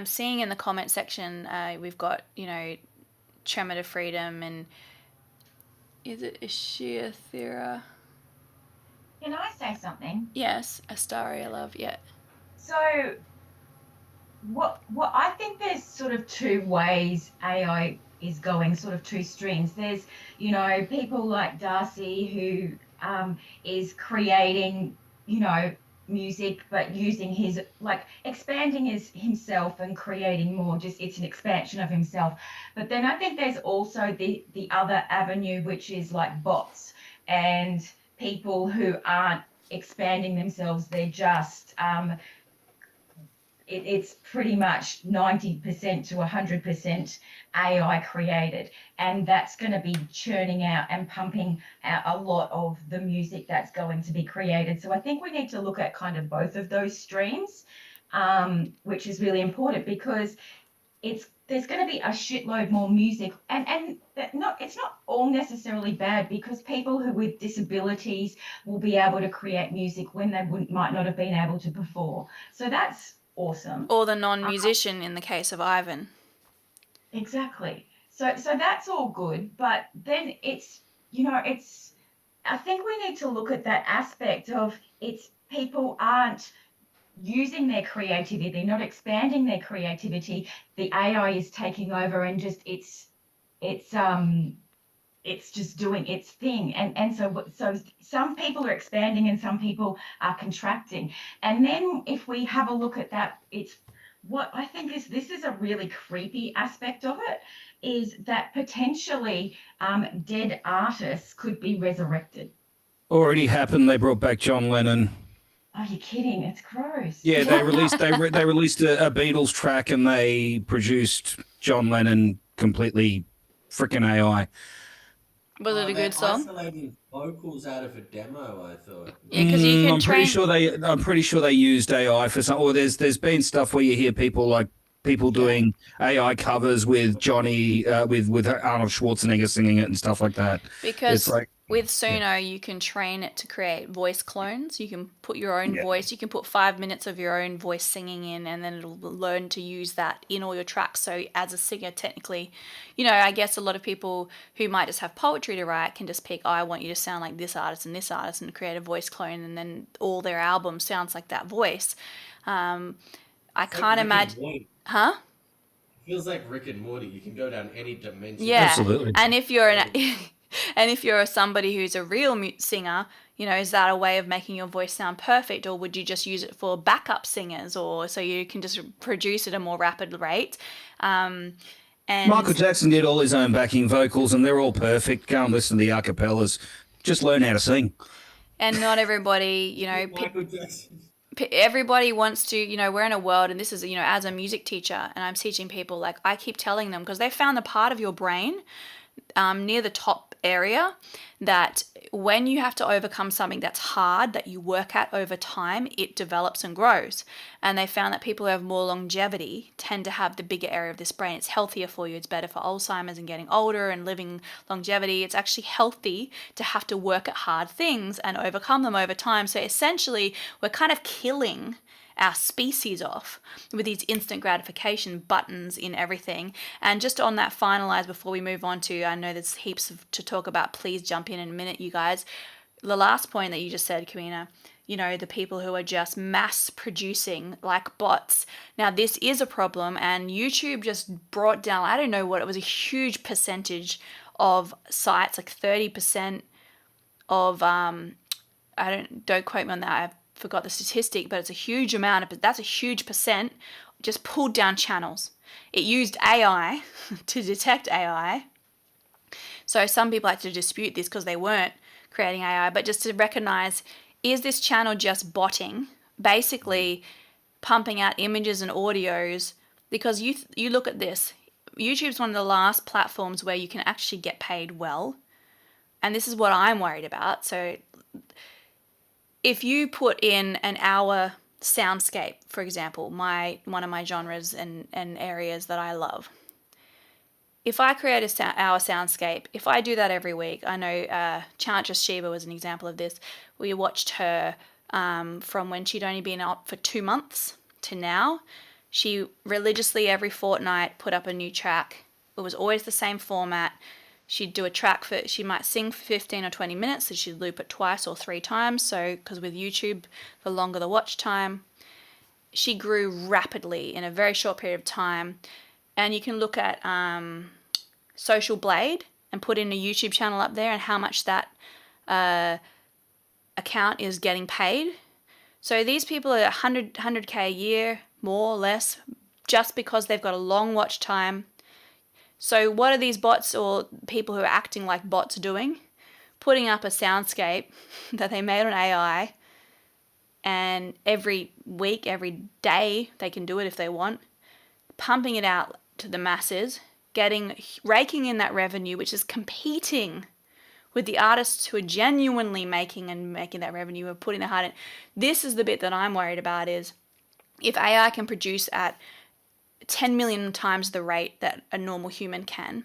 seeing in the comment section, we've got, Tremor to Freedom, and is it Ashia Thera? Can I say something? Yes, Astaria Love, yeah. So what I think there's sort of 2 ways AI is going, sort of 2 streams. There's, people like Darcy who is creating, music, but using his, like, expanding himself and creating more, just it's an expansion of himself. But then I think there's also the other avenue, which is like bots and people who aren't expanding themselves. They're just it's pretty much 90% to 100% AI created, and that's going to be churning out and pumping out a lot of the music that's going to be created. So I think we need to look at kind of both of those streams, which is really important, because there's going to be a shitload more music, and it's not all necessarily bad, because people who with disabilities will be able to create music when they might not have been able to before. So that's awesome. Or the non-musician in the case of Ivan. Exactly. So that's all good, but then it's I think we need to look at that aspect of people aren't using their creativity, they're not expanding their creativity. The AI is taking over, and just it's just doing its thing, and so some people are expanding and some people are contracting. And then if we have a look at that, it's what I think is, this is a really creepy aspect of it, is that potentially dead artists could be resurrected. Already happened. They brought back John Lennon. Are you kidding? It's gross. Yeah, they released they released a Beatles track, and they produced John Lennon completely freaking AI. Was it a good song? Isolating vocals out of a demo, I thought. Yeah, because you can I'm pretty sure they used AI for some. Or there's been stuff where you hear people doing AI covers with Johnny with Arnold Schwarzenegger singing it and stuff like that. Because It's like, with Suno, you can train it to create voice clones. You can put your own voice. You can put 5 minutes of your own voice singing in, and then it'll learn to use that in all your tracks. So as a singer, technically, I guess a lot of people who might just have poetry to write can just pick, I want you to sound like this artist, and create a voice clone, and then all their album sounds like that voice. I can't imagine. Huh? Feels like Rick and Morty. You can go down any dimension. Yeah, Absolutely. And if you're somebody who's a real singer, is that a way of making your voice sound perfect, or would you just use it for backup singers, or so you can just produce at a more rapid rate? And Michael Jackson did all his own backing vocals, and they're all perfect. Go and listen to the acapellas. Just learn how to sing. And not everybody, Michael Jackson. Everybody wants to, we're in a world, and this is, as a music teacher, and I'm teaching people, like I keep telling them, because they found the part of your brain near the top area that when you have to overcome something that's hard that you work at over time, it develops and grows. And they found that people who have more longevity tend to have the bigger area of this brain. It's healthier for you. It's better for Alzheimer's and getting older and living longevity. It's actually healthy to have to work at hard things and overcome them over time. So essentially, we're kind of killing our species off with these instant gratification buttons in everything. And just on that finalize before we move on to, I know there's heaps to talk about, please jump in a minute, you guys. The last point that you just said, Kamina, the people who are just mass producing like bots. Now this is a problem, and YouTube just brought down, I don't know what, it was a huge percentage of sites, like 30% of, don't quote me on that, I've forgot the statistic, but it's a huge amount, but that's a huge percent, just pulled down channels. It used AI to detect AI. So some people like to dispute this because they weren't creating AI, but just to recognize, is this channel just botting, basically pumping out images and audios? Because you look at this, YouTube's one of the last platforms where you can actually get paid well. And this is what I'm worried about. So if you put in an hour soundscape, for example, one of my genres and areas that I love, if I create an hour soundscape, if I do that every week, I know Chantress Shiva was an example of this. We watched her from when she'd only been up for 2 months to now. She religiously every fortnight put up a new track. It was always the same format. She'd do a track she might sing for 15 or 20 minutes, so she'd loop it twice or 3 times. So, because with YouTube, the longer the watch time, she grew rapidly in a very short period of time. And you can look at Social Blade and put in a YouTube channel up there and how much that account is getting paid. So these people are 100K a year, more or less, just because they've got a long watch time. So what are these bots or people who are acting like bots doing? Putting up a soundscape that they made on AI and every week, every day, they can do it if they want, pumping it out to the masses, raking in that revenue, which is competing with the artists who are genuinely making that revenue or putting their heart in. This is the bit that I'm worried about, is if AI can produce at 10 million times the rate that a normal human can,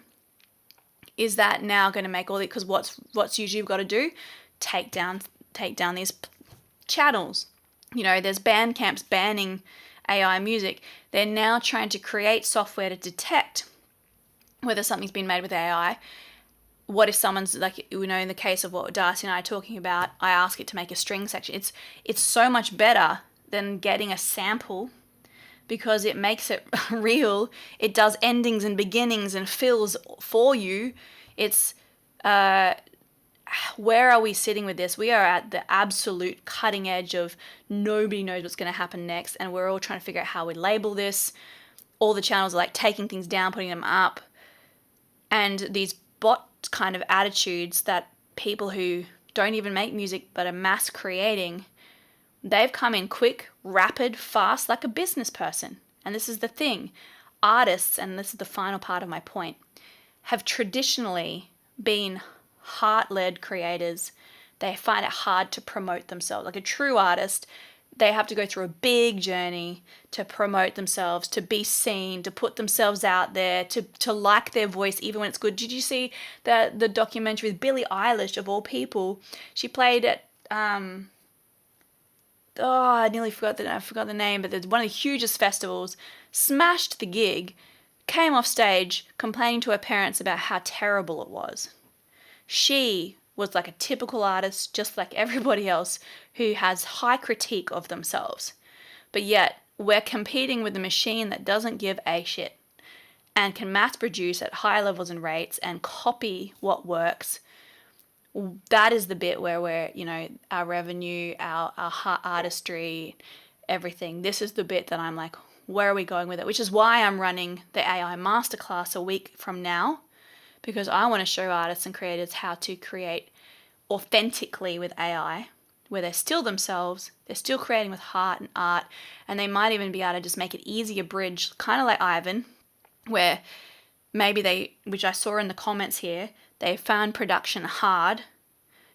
is that now going to make all the, because what's usually you've got to do? Take down these channels. You know, there's band camps banning AI music. They're now trying to create software to detect whether something's been made with AI. What if someone's, like, you know, in the case of what Darcy and I are talking about, I ask it to make a string section. It's so much better than getting a sample, because it makes it real. It does endings and beginnings and fills for you. It's where are we sitting with this? We are at the absolute cutting edge of nobody knows what's going to happen next, and we're all trying to figure out how we label this. All the channels are like taking things down, putting them up, and these bot kind of attitudes that people who don't even make music but are mass creating, they've come in quick, rapid, fast, like a business person. And this is the thing. Artists, and this is the final part of my point, have traditionally been heart-led creators. They find it hard to promote themselves. Like a true artist, they have to go through a big journey to promote themselves, to be seen, to put themselves out there, to like their voice even when it's good. Did you see the documentary with Billie Eilish, of all people? She played at I nearly forgot the name, but one of the hugest festivals, smashed the gig, came off stage complaining to her parents about how terrible it was. She was like a typical artist, just like everybody else, who has high critique of themselves. But yet, we're competing with a machine that doesn't give a shit and can mass produce at high levels and rates and copy what works. That is the bit where we're, you know, our revenue, our artistry, everything. This is the bit that I'm like, where are we going with it? Which is why I'm running the AI masterclass a week from now, because I want to show artists and creators how to create authentically with AI, where they're still themselves, they're still creating with heart and art, and they might even be able to just make it easier bridge, kind of like Ivan, where maybe which I saw in the comments here, they found production hard.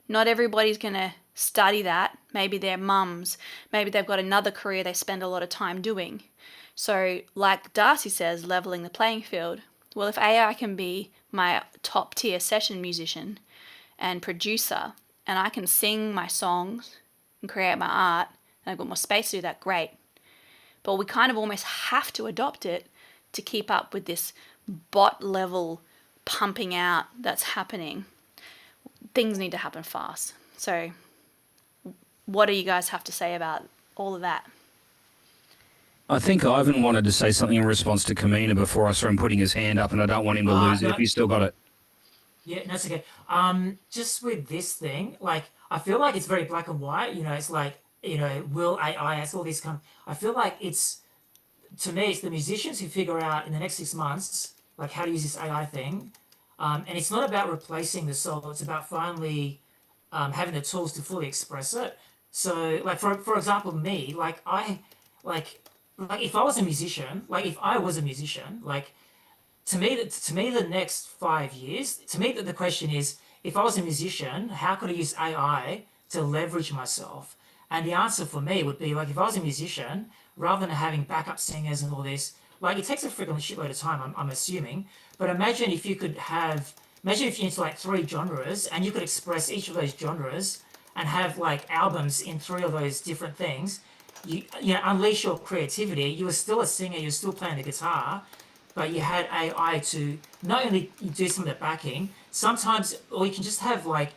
Not everybody's going to study that. Maybe they're mums. Maybe they've got another career they spend a lot of time doing. So like Darcy says, leveling the playing field. Well, if AI can be my top tier session musician and producer, and I can sing my songs and create my art, and I've got more space to do that, great. But we kind of almost have to adopt it to keep up with this bot level pumping out that's happening. Things need to happen fast. So what do you guys have to say about all of that? I think Ivan wanted to say something in response to Kamina before I saw him putting his hand up, and I don't want him to lose it if he's still got it. Yeah, that's okay. Just with this thing, like, I feel like it's very black and white. You know, it's like, you know, will AI, it's all this kind of, I feel like to me, it's the musicians who figure out in the next 6 months, like, how to use this AI thing. And it's not about replacing the soul. It's about finally having the tools to fully express it. So, like, for example, me, like if I was a musician, like to me, the next 5 years, to me, the question is, if I was a musician, how could I use AI to leverage myself? And the answer for me would be, like, if I was a musician, rather than having backup singers and all this, like, it takes a freaking shitload of time, I'm assuming. But imagine if you into like 3 genres and you could express each of those genres and have like albums in 3 of those different things. You know, unleash your creativity. You were still a singer, you were still playing the guitar, but you had AI to not only do some of the backing, sometimes, or you can just have like,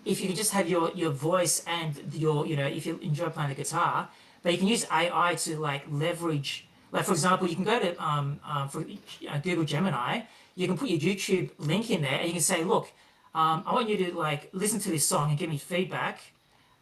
if you can just have your voice and your, you know, if you enjoy playing the guitar, but you can use AI to like leverage, like, for example, you can go to Google Gemini, you can put your YouTube link in there and you can say, look, I want you to like listen to this song and give me feedback,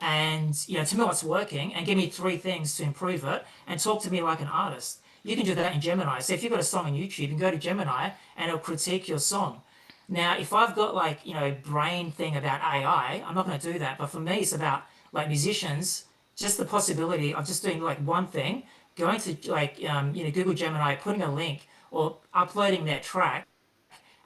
and, you know, tell me what's working and give me 3 things to improve it, and talk to me like an artist. You can do that in Gemini. So if you've got a song on YouTube, you can go to Gemini and it'll critique your song. Now, if I've got like, you know, brain thing about AI, I'm not going to do that. But for me, it's about like musicians, just the possibility of just doing like one thing, going to like Google Gemini, putting a link or uploading their track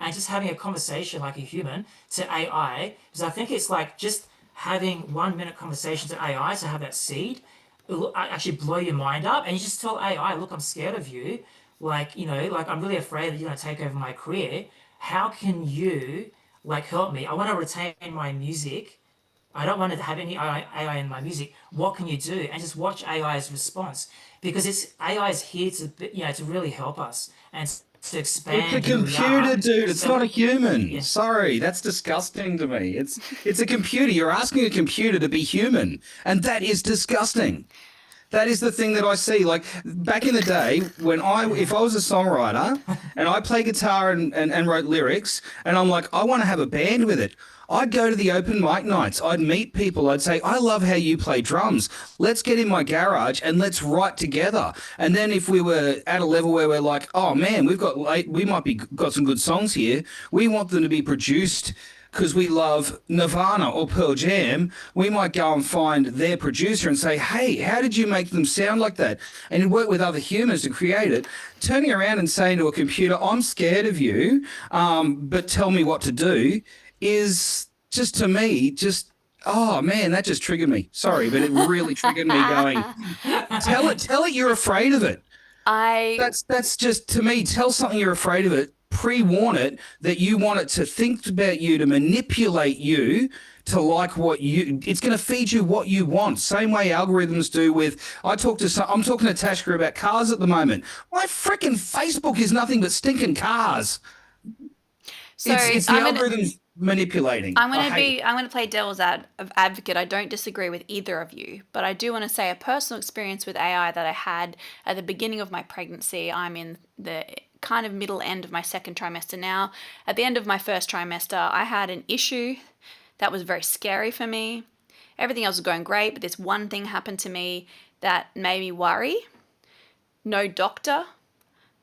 and just having a conversation like a human to AI, because I think it's like just having 1 minute conversation to AI to have that seed, it'll actually blow your mind up. And you just tell AI, look, I'm scared of you. Like, like I'm really afraid that you're going to take over my career. How can you like help me? I want to retain my music. I don't want to have any AI in my music. What can you do? And just watch AI's response, because it's AI is here to really help us and to expand It's a who we computer, are. dude. It's So not a human. yeah, Sorry, that's disgusting to me. It's a computer. You're asking a computer to be human, and that is disgusting. That is the thing that I see. Like back in the day, if I was a songwriter and I play guitar and wrote lyrics, and I'm like, I want to have a band with it. I'd go to the open mic nights. I'd meet people. I'd say, I love how you play drums. Let's get in my garage and let's write together. And then if we were at a level where we're like, oh man, we might be got some good songs here. We want them to be produced because we love Nirvana or Pearl Jam, we might go and find their producer and say, hey, how did you make them sound like that? And work with other humans to create it. Turning around and saying to a computer, I'm scared of you, but tell me what to do, is just to me, oh man, that just triggered me. Sorry, but it really triggered me going, tell it you're afraid of it. That's just, to me, tell something you're afraid of it. Pre-warn it that you want it to think about you, to manipulate you, to like it's going to feed you what you want. Same way algorithms do with, I'm talking to Tashka about cars at the moment. My freaking Facebook is nothing but stinking cars. So It's the algorithms manipulating. I'm going to play devil's advocate. I don't disagree with either of you, but I do want to say a personal experience with AI that I had at the beginning of my pregnancy. I'm in the kind of middle end of my second trimester now. At the end of my first trimester, I had an issue that was very scary for me. Everything else was going great, but this one thing happened to me that made me worry. No doctor,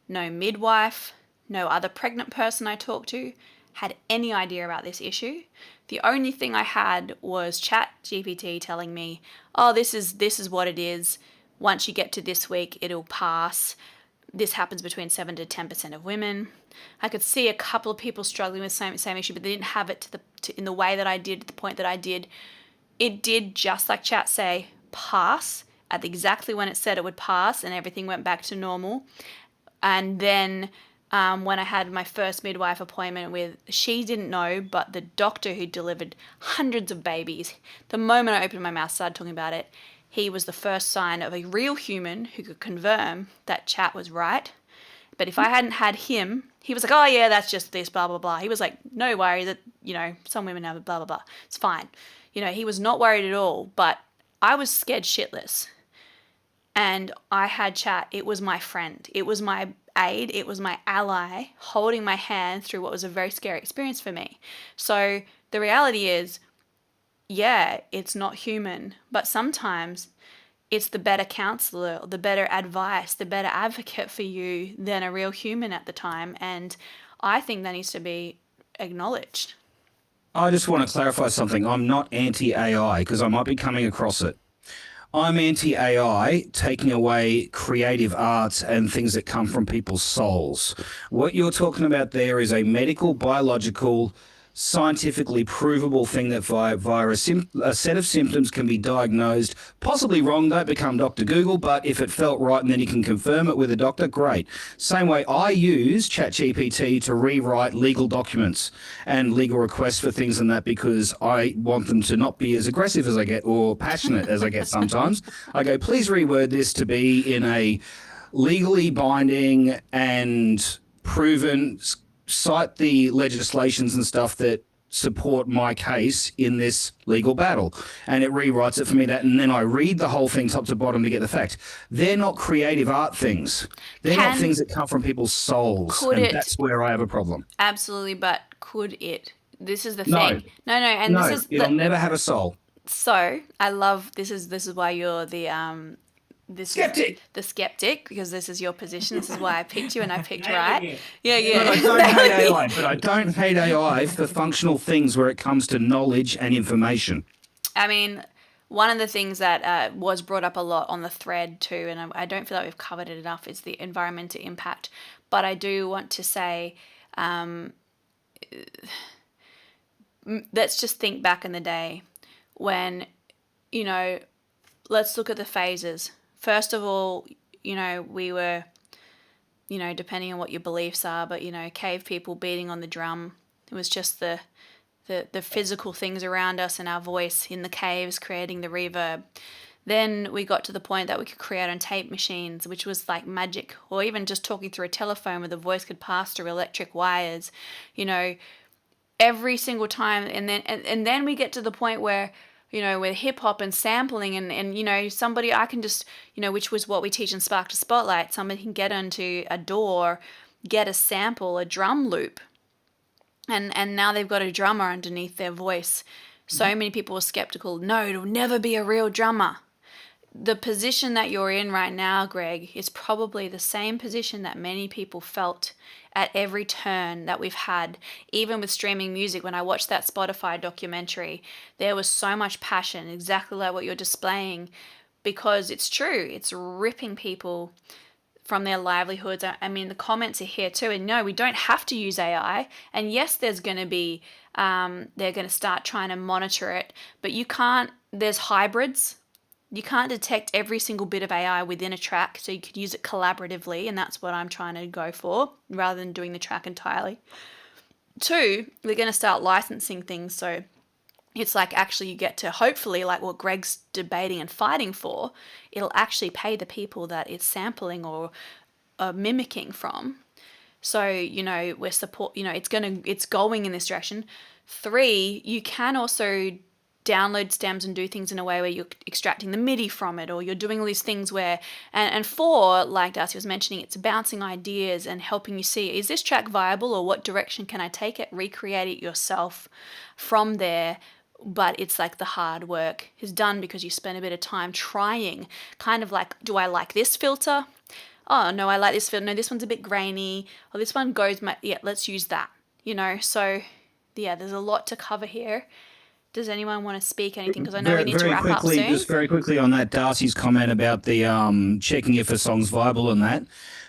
no midwife, no other pregnant person I talked to had any idea about this issue. The only thing I had was Chat GPT telling me, oh, this is what it is. Once you get to this week, it'll pass. This happens between 7 to 10% of women. I could see a couple of people struggling with the same issue, but they didn't have it in the way that I did, at the point that I did. It did, just like Chat say, pass at exactly when it said it would pass, and everything went back to normal. And then when I had my first midwife appointment she didn't know, but the doctor who delivered hundreds of babies, the moment I opened my mouth, started talking about it, he was the first sign of a real human who could confirm that Chat was right. But if I hadn't had him, he was like, oh yeah, that's just this, blah, blah, blah. He was like, no worry that, some women have blah, blah, blah. It's fine. He was not worried at all, but I was scared shitless. And I had Chat. It was my friend. It was my aid. It was my ally holding my hand through what was a very scary experience for me. So the reality is, yeah, it's not human, but sometimes it's the better counselor, the better advice, the better advocate for you than a real human at the time. And I think that needs to be acknowledged. I just want to clarify something. I'm not anti-AI because I might be coming across it. I'm anti-AI taking away creative arts and things that come from people's souls. What you're talking about there is a medical, biological, scientifically provable thing that via a set of symptoms can be diagnosed, possibly wrong, don't become Dr. Google, but if it felt right and then you can confirm it with a doctor, great. Same way I use ChatGPT to rewrite legal documents and legal requests for things and that, because I want them to not be as aggressive as I get or passionate as I get sometimes. I go, please reword this to be in a legally binding and proven, cite the legislations and stuff that support my case in this legal battle, and it rewrites it for me, and then I read the whole thing top to bottom to get the facts. They're not creative art things. They're not things that come from people's souls, and that's where I have a problem. Absolutely, but could it? This is the No. thing. No, It'll never have a soul. So I love this is why you're the Skeptic. The skeptic, because this is your position. This is why I picked you, and I picked right. Yeah. But I don't hate AI. But I don't hate AI for functional things where it comes to knowledge and information. I mean, one of the things that was brought up a lot on the thread too, and I don't feel like we've covered it enough, is the environmental impact. But I do want to say, let's just think back in the day when, let's look at the phases. First of all, we were, depending on what your beliefs are, but, cave people beating on the drum. It was just the physical things around us and our voice in the caves creating the reverb. Then we got to the point that we could create on tape machines, which was like magic, or even just talking through a telephone where the voice could pass through electric wires, every single time. And then we get to the point where, with hip hop and sampling and somebody, I can just, which was what we teach in Spark to Spotlight, somebody can get onto a door, get a sample, a drum loop, and now they've got a drummer underneath their voice. So many people were skeptical. No, it'll never be a real drummer. The position that you're in right now, Greg, is probably the same position that many people felt at every turn that we've had. Even with streaming music, when I watched that Spotify documentary, there was so much passion, exactly like what you're displaying, because it's true. It's ripping people from their livelihoods. I mean, the comments are here too. And no, we don't have to use AI. And yes, there's going to be, they're going to start trying to monitor it, but you can't, there's hybrids. You can't detect every single bit of AI within a track, so you could use it collaboratively, and that's what I'm trying to go for, rather than doing the track entirely. 2, we're going to start licensing things, so it's like actually you get to, hopefully, like what Greg's debating and fighting for, it'll actually pay the people that it's sampling or mimicking from. So, we're it's going in this direction. 3, you can also download stems and do things in a way where you're extracting the MIDI from it, or you're doing all these things where, and 4, like Darcy was mentioning, it's bouncing ideas and helping you see, is this track viable, or what direction can I take it? Recreate it yourself from there. But it's like the hard work is done because you spend a bit of time trying, kind of like, do I like this filter? Oh, no, I like this filter. No, this one's a bit grainy. Or this one goes, yeah, let's use that, So, yeah, there's a lot to cover here. Does anyone want to speak anything? Because I know we need to wrap up soon. Just very quickly on that, Darcy's comment about the checking if a song's viable and that.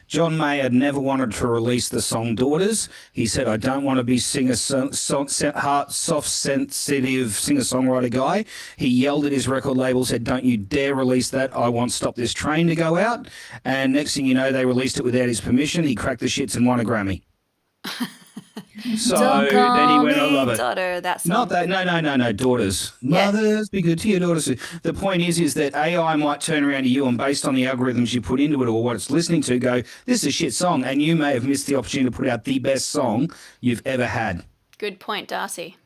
John Mayer never wanted to release the song Daughters. He said, I don't want to be soft, sensitive singer-songwriter guy. He yelled at his record label, said, don't you dare release that. I want Stop This Train to go out. And next thing you know, they released it without his permission. He cracked the shits and won a Grammy. So Don't then he call went, I me love it. daughter, that song. Not that, no, daughters. Yeah. Mothers, be good to your daughters. The point is that AI might turn around to you and based on the algorithms you put into it or what it's listening to go, this is a shit song, and you may have missed the opportunity to put out the best song you've ever had. Good point, Darcy.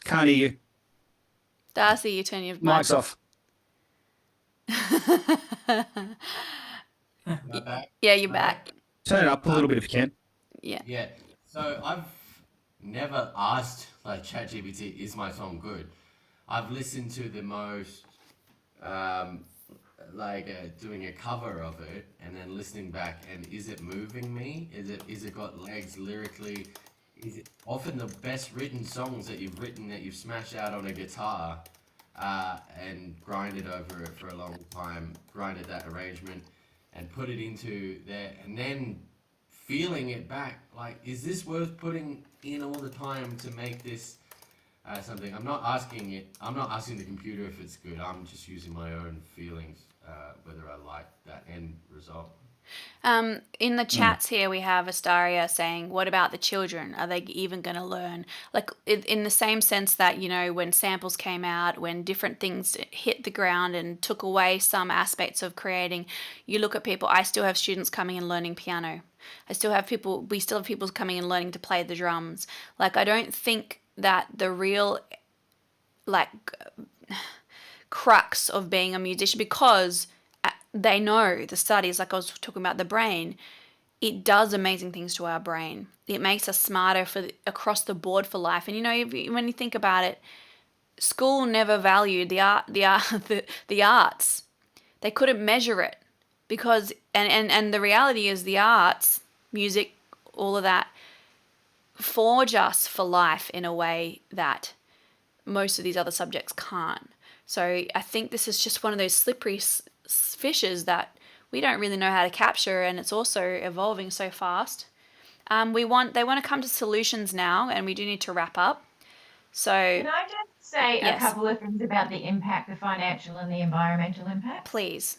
Can't hear you. Darcy, you turn your Mic's off. Yeah, you're back. Turn it up a little bit if you can. Yeah. Yeah. So I've never asked like ChatGPT, is my song good? I've listened to the most, doing a cover of it and then listening back, and is it moving me? Is it got legs lyrically? Is it often the best written songs that you've written that you've smashed out on a guitar and grinded over it for a long time, grinded that arrangement and put it into there, and then feeling it back, like, is this worth putting in all the time to make this something? I'm not asking the computer if it's good. I'm just using my own feelings, whether I like that end result. In the chats here, we have Astaria saying, what about the children? Are they even going to learn? Like, in the same sense that, when samples came out, when different things hit the ground and took away some aspects of creating, you look at people, I still have students coming and learning piano. We still have people coming and learning to play the drums. Like, I don't think that the real, crux of being a musician, because they know the studies, like I was talking about the brain, it does amazing things to our brain. It makes us smarter across the board for life. And when you think about it, school never valued the arts. They couldn't measure it because and the reality is the arts, music, all of that, forge us for life in a way that most of these other subjects can't. So I think this is just one of those slippery fishes that we don't really know how to capture, and it's also evolving so fast. They want to come to solutions now, and we do need to wrap up. So Can I just say a yes, couple of things about the impact, the financial and the environmental impact? please.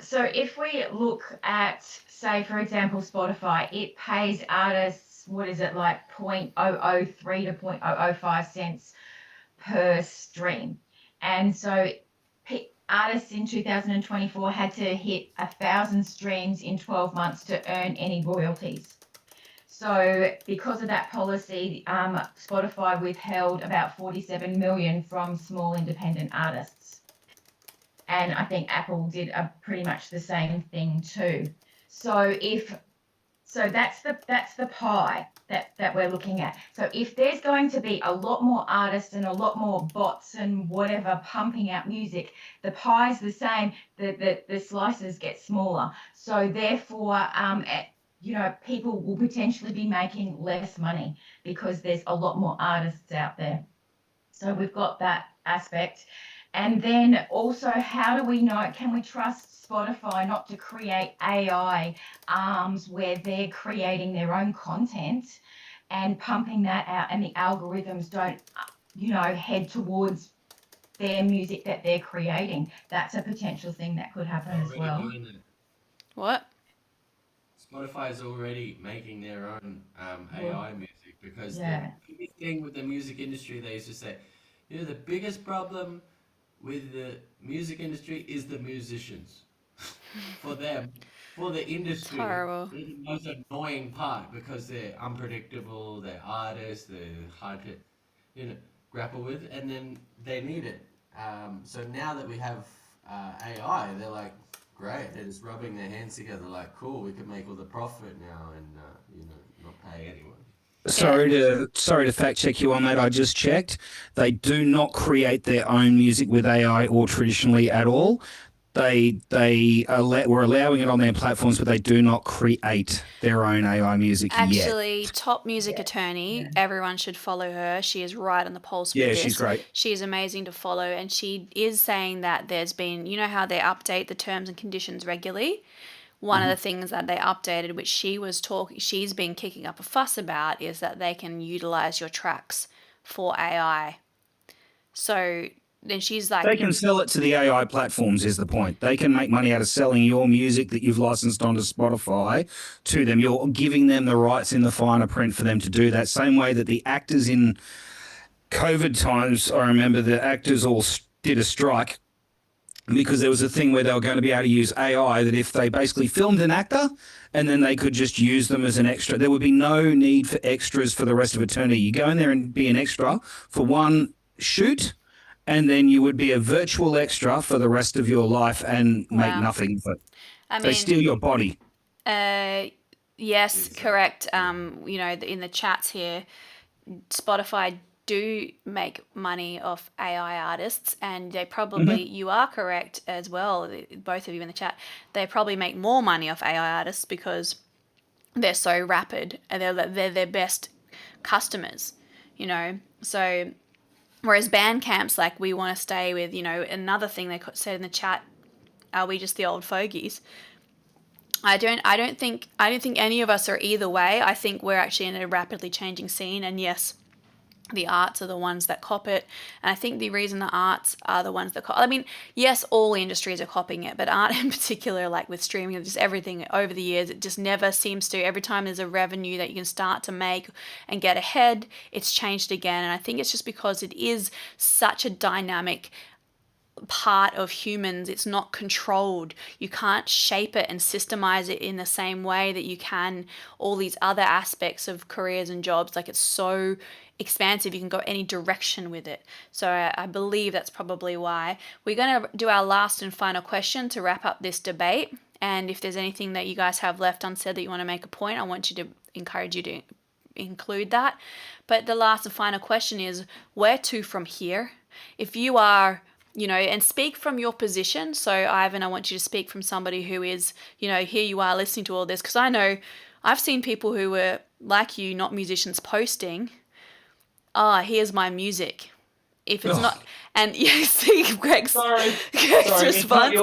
So if we look at, say, for example, Spotify, it pays artists, what is it, like 0.003 to 0.005 cents per stream. And so artists in 2024 had to hit 1,000 streams in 12 months to earn any royalties. So because of that policy, Spotify withheld about 47 million from small independent artists. And I think Apple did pretty much the same thing too. So that's the pie that we're looking at. So if there's going to be a lot more artists and a lot more bots and whatever pumping out music, the pie's the same, the slices get smaller. So therefore, people will potentially be making less money because there's a lot more artists out there. So we've got that aspect. And then also, how do we know, can we trust Spotify not to create AI arms where they're creating their own content and pumping that out, and the algorithms don't, head towards their music that they're creating? That's a potential thing that could happen as well. What? Spotify is already making their own AI music, because the biggest thing with the music industry, they used to say, the biggest problem with the music industry is the musicians. For them, for the industry, they're the most annoying part, because they're unpredictable, they're artists, they're hard to grapple with, and then they need it. So now that we have AI, they're like, great, they're just rubbing their hands together like, cool, we can make all the profit now and not pay anyone. Sorry to fact check you on that. I just checked. They do not create their own music with AI or traditionally at all. We're allowing it on their platforms, but they do not create their own AI music yet. Actually, top music attorney, everyone should follow her. She is right on the pulse with this. Yeah, she's great. She is amazing to follow, and she is saying that there's been, how they update the terms and conditions regularly? One of the things that they updated, which she's been kicking up a fuss about, is that they can utilize your tracks for AI. So then she's like, they can sell it to the AI platforms, is the point. They can make money out of selling your music that you've licensed onto Spotify to them. You're giving them the rights in the finer print for them to do that. Same way that the actors in COVID times, I remember the actors all did a strike because there was a thing where they were going to be able to use AI, that if they basically filmed an actor and then they could just use them as an extra, there would be no need for extras for the rest of eternity. You go in there and be an extra for one shoot, and then you would be a virtual extra for the rest of your life and make nothing. But they steal your body. Yes, correct. In the chats here, Spotify do make money off AI artists, and they probably, you are correct as well, both of you in the chat, they probably make more money off AI artists because they're so rapid and they're their best customers, so whereas Bandcamp's like, we want to stay with, another thing they said in the chat, are we just the old fogies? I don't think any of us are either way. I think we're actually in a rapidly changing scene, and yes, the arts are the ones that cop it. And I think the reason the arts are the ones that yes, all industries are copying it, but art in particular, like with streaming and just everything over the years, it just never seems to. Every time there's a revenue that you can start to make and get ahead, it's changed again. And I think it's just because it is such a dynamic part of humans. It's not controlled. You can't shape it and systemize it in the same way that you can all these other aspects of careers and jobs. Like, it's so expansive, you can go any direction with it. So I believe that's probably why. We're going to do our last and final question to wrap up this debate, and if there's anything that you guys have left unsaid that you want to make a point, I want you to encourage you to include that. But the last and final question is, where to from here? If you are, and speak from your position. So Ivan, I want you to speak from somebody who is, here you are listening to all this, because I know I've seen people who were like you, not musicians, posting here's my music. If it's Ugh. not, and you see Greg's Sorry, response.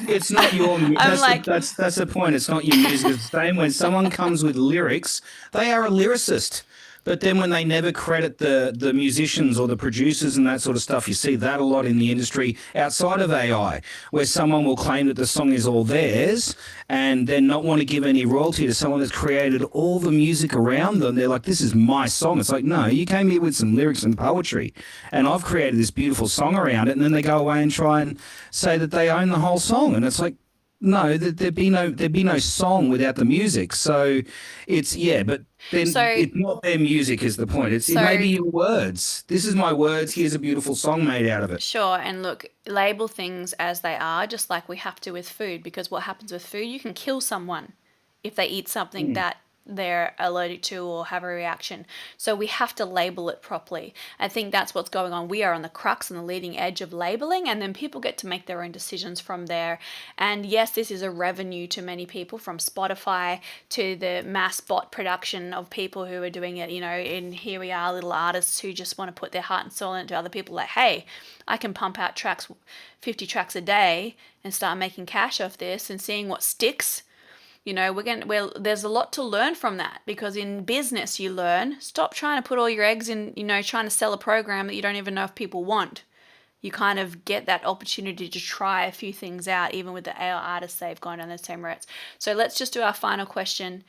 it's not your. I'm like, That's the point. It's not your music. It's the same when someone comes with lyrics, they are a lyricist. But then when they never credit the musicians or the producers and that sort of stuff, you see that a lot in the industry outside of AI, where someone will claim that the song is all theirs and then not want to give any royalty to someone that's created all the music around them. They're like, this is my song. It's like, no, you came here with some lyrics and poetry, and I've created this beautiful song around it. And then they go away and try and say that they own the whole song. And it's like, no, there'd be no song without the music. So it's but then So- it's not their music is the point. It may be your words. This is my words. Here's a beautiful song made out of it. sure, and look, label things as they are, just like we have to with food, because what happens with food, you can kill someone if they eat something that they're allergic to or have a reaction. So we have to label it properly. I think that's what's going on. We are on the crux and the leading edge of labeling, and then people get to make their own decisions from there. And yes, this is a revenue to many people, from Spotify to the mass bot production of people who are doing it, and here we are, little artists who just want to put their heart and soul into other people, like, hey, I can pump out 50 tracks a day and start making cash off this and seeing what sticks. There's a lot to learn from that, because in business you learn, stop trying to put all your eggs in, trying to sell a program that you don't even know if people want. You kind of get that opportunity to try a few things out, even with the AI artists, they've gone down the same routes. So let's just do our final question.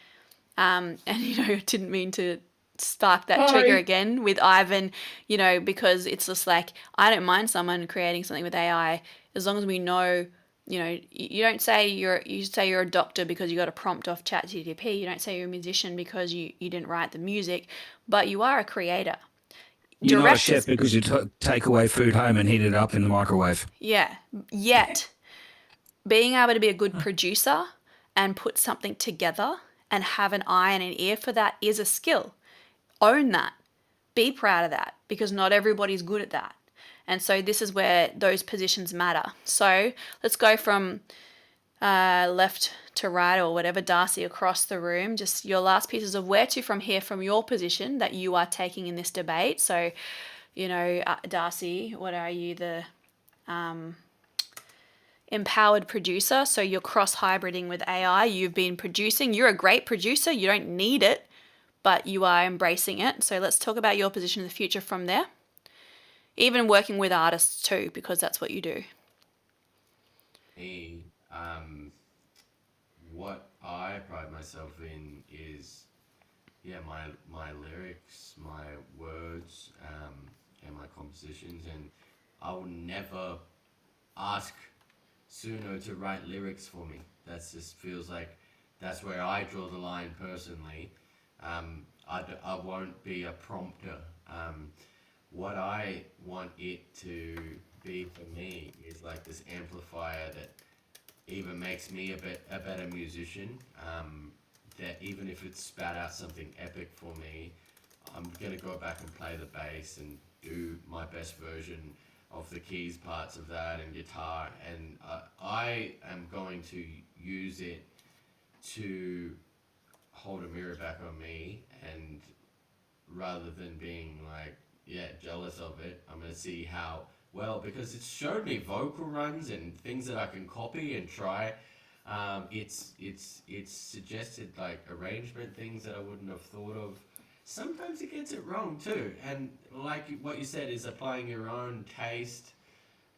And, I didn't mean to spark that trigger again with Ivan, because it's just like, I don't mind someone creating something with AI as long as we know. You don't say you're a doctor because you got a prompt off ChatGPT. You don't say you're a musician because you didn't write the music, but you are a creator. You're not a chef because you take away food home and heat it up in the microwave. Yeah. Yet, being able to be a good producer and put something together and have an eye and an ear for that is a skill. Own that. Be proud of that, because not everybody's good at that. And so this is where those positions matter. So let's go from left to right, or whatever, Darcy, across the room. Just your last pieces of where to from here, from your position that you are taking in this debate. So, Darcy, what are you, the empowered producer? So you're cross-hybriding with AI. You've been producing. You're a great producer. You don't need it, but you are embracing it. So let's talk about your position in the future from there. Even working with artists too, because that's what you do. Me, what I pride myself in is, my lyrics, my words, and my compositions, and I will never ask Suno to write lyrics for me. That just feels like that's where I draw the line personally. I won't be a prompter. What I want it to be for me is like this amplifier that even makes me a better musician. That even if it spat out something epic for me, I'm gonna go back and play the bass and do my best version of the keys parts of that and guitar, and I am going to use it to hold a mirror back on me, and rather than being like, jealous of it, I'm going to see how well, because it's showed me vocal runs and things that I can copy and try. It's suggested like arrangement things that I wouldn't have thought of. Sometimes it gets it wrong too, and like what you said is applying your own taste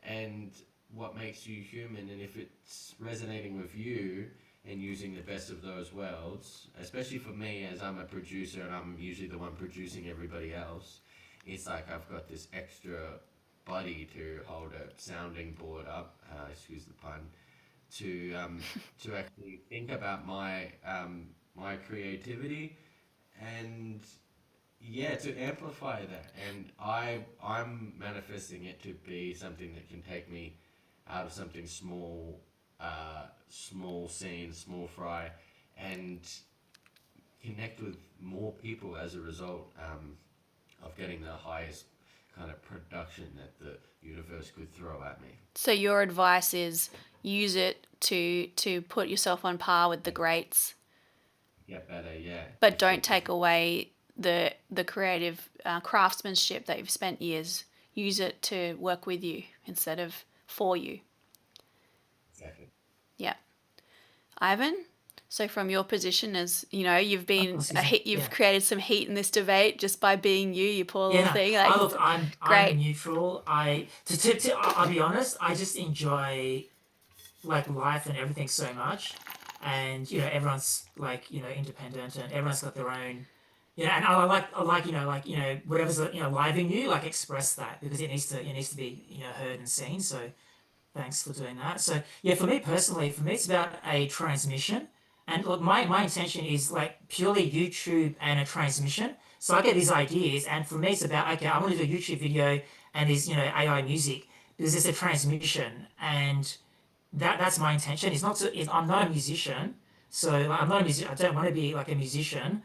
and what makes you human, and if it's resonating with you and using the best of those worlds, especially for me as I'm a producer and I'm usually the one producing everybody else, it's like I've got this extra buddy to hold a sounding board up, excuse the pun, to actually think about my my creativity and to amplify that. And I'm manifesting it to be something that can take me out of something small, small scene, small fry, and connect with more people as a result. Of getting the highest kind of production that the universe could throw at me. So your advice is use it to put yourself on par with the greats. Get better, yeah. But don't take away the creative craftsmanship that you've spent years, use it to work with you instead of for you. Exactly. Yeah. Ivan, so from your position as, you've been you've created some heat in this debate just by being you poor little thing. Like, look, I'm great. neutral. I'll be honest, I just enjoy like life and everything so much, and everyone's like independent and everyone's got their own. And whatever's live in you, like express that because it needs to be heard and seen. So thanks for doing that. So yeah, for me personally, it's about a transmission. And look, my intention is like purely YouTube and a transmission. So I get these ideas, and for me, it's about okay, I want to do a YouTube video and there's AI music because it's a transmission, and that's my intention. It's not to, I'm not a musician, so like, I'm not a musician. I don't want to be like a musician.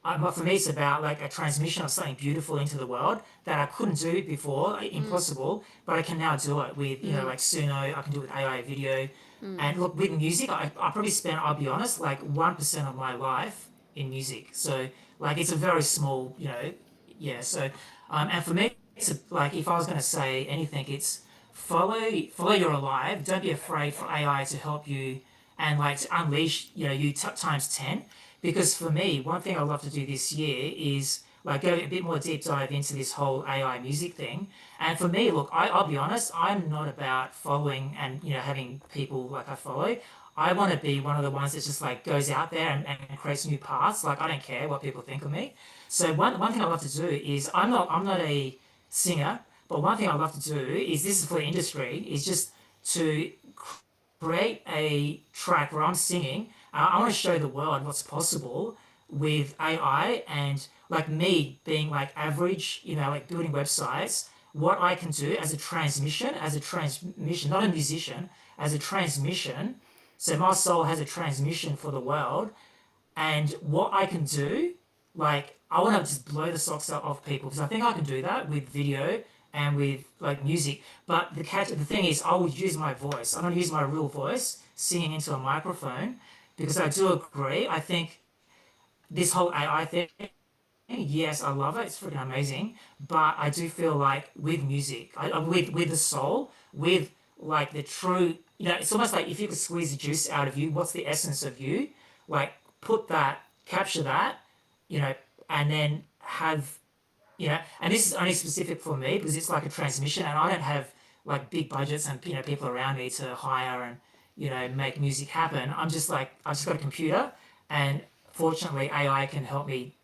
But for me, it's about like a transmission of something beautiful into the world that I couldn't do before, like, impossible, but I can now do it with, like Suno, I can do it with AI video. And look, with music, I probably spent, I'll be honest, like 1% of my life in music. So like it's a very small, yeah. So, and for me, it's like if I was going to say anything, it's follow your alive. Don't be afraid for AI to help you and like to unleash, times 10. Because for me, one thing I'd love to do this year is like go a bit more deep dive into this whole AI music thing. And for me, look, I'll be honest, I'm not about following and having people like I follow. I want to be one of the ones that just like goes out there and creates new paths. Like I don't care what people think of me. So one thing I love to do is I'm not a singer, but one thing I love to do is this is for the industry is just to create a track where I'm singing. I want to show the world what's possible with AI and like me being like average, like building websites, what I can do as a transmission, not a musician, as a transmission. So my soul has a transmission for the world, and what I can do, like I want to just blow the socks off people because I think I can do that with video and with like music. But the thing is, I would use my voice. I'm going to use my real voice singing into a microphone because I do agree. I think this whole AI thing, yes, I love it. It's freaking amazing. But I do feel like with music, with the soul, with like the true, it's almost like if you could squeeze the juice out of you, what's the essence of you? Like capture that, and then have, and this is only specific for me because it's like a transmission and I don't have like big budgets and, people around me to hire and, make music happen. I'm just like, I just got a computer and fortunately AI can help me,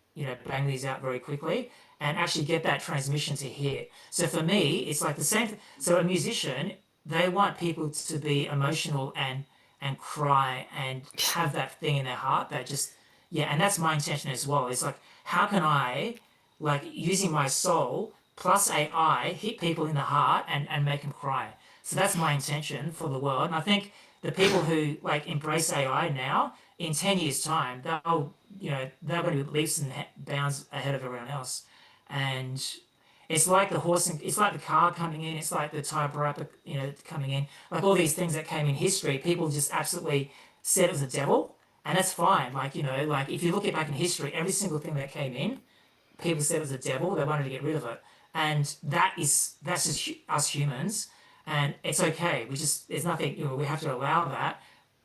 bang these out very quickly and actually get that transmission to hit. So for me, it's like the same. So a musician, they want people to be emotional and cry and have that thing in their heart that just, and that's my intention as well. It's like, how can I, like using my soul plus AI, hit people in the heart and make them cry. So that's my intention for the world. And I think the people who like embrace AI now, in 10 years time, they're going to be leaps and bounds ahead of everyone else. And it's like the horse, and it's like the car coming in, it's like the typewriter, coming in, like all these things that came in history, people just absolutely said it was the devil. And that's fine. Like, like if you look back in history, every single thing that came in, people said it was the devil. They wanted to get rid of it, and that's just us humans, and it's okay. There's nothing. We have to allow that.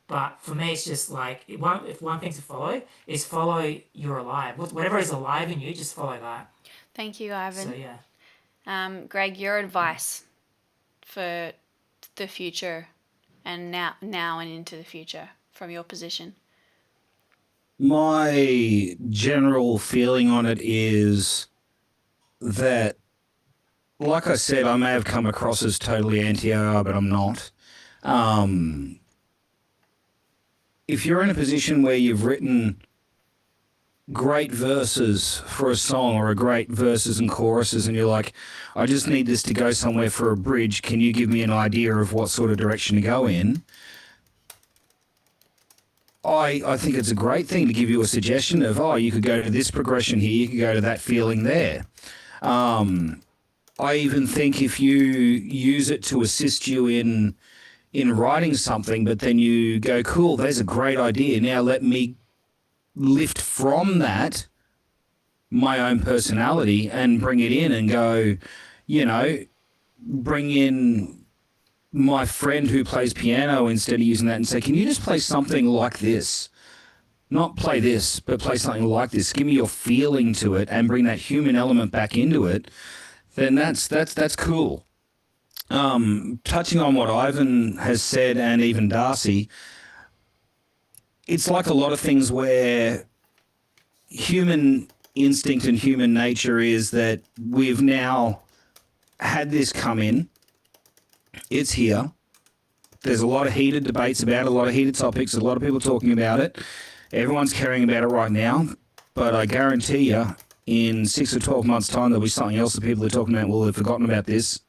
But for me, it's just like if one thing to follow is follow your alive. Whatever is alive in you, just follow that. Thank you, Ivan. So yeah. Greg, your advice for the future and now and into the future from your position. My general feeling on it is that, like I said, I may have come across as totally anti-AI, but I'm not. If you're in a position where you've written great verses for a song or a great verses and choruses and you're like, I just need this to go somewhere for a bridge, can you give me an idea of what sort of direction to go in? I think it's a great thing to give you a suggestion of, you could go to this progression here, you could go to that feeling there. I even think if you use it to assist you in writing something, but then you go, cool, there's a great idea. Now let me lift from that my own personality and bring it in and go, bring in my friend who plays piano instead of using that and say, can you just play something like this? Not play this, but play something like this. Give me your feeling to it and bring that human element back into it. Then that's cool. Touching on what Ivan has said and even Darcy, it's like a lot of things where human instinct and human nature is that we've now had this come in. It's here. There's a lot of heated debates about it, a lot of heated topics, a lot of people talking about it. Everyone's caring about it right now, but I guarantee you in 6 or 12 months' time there'll be something else that people are talking about will have forgotten about this,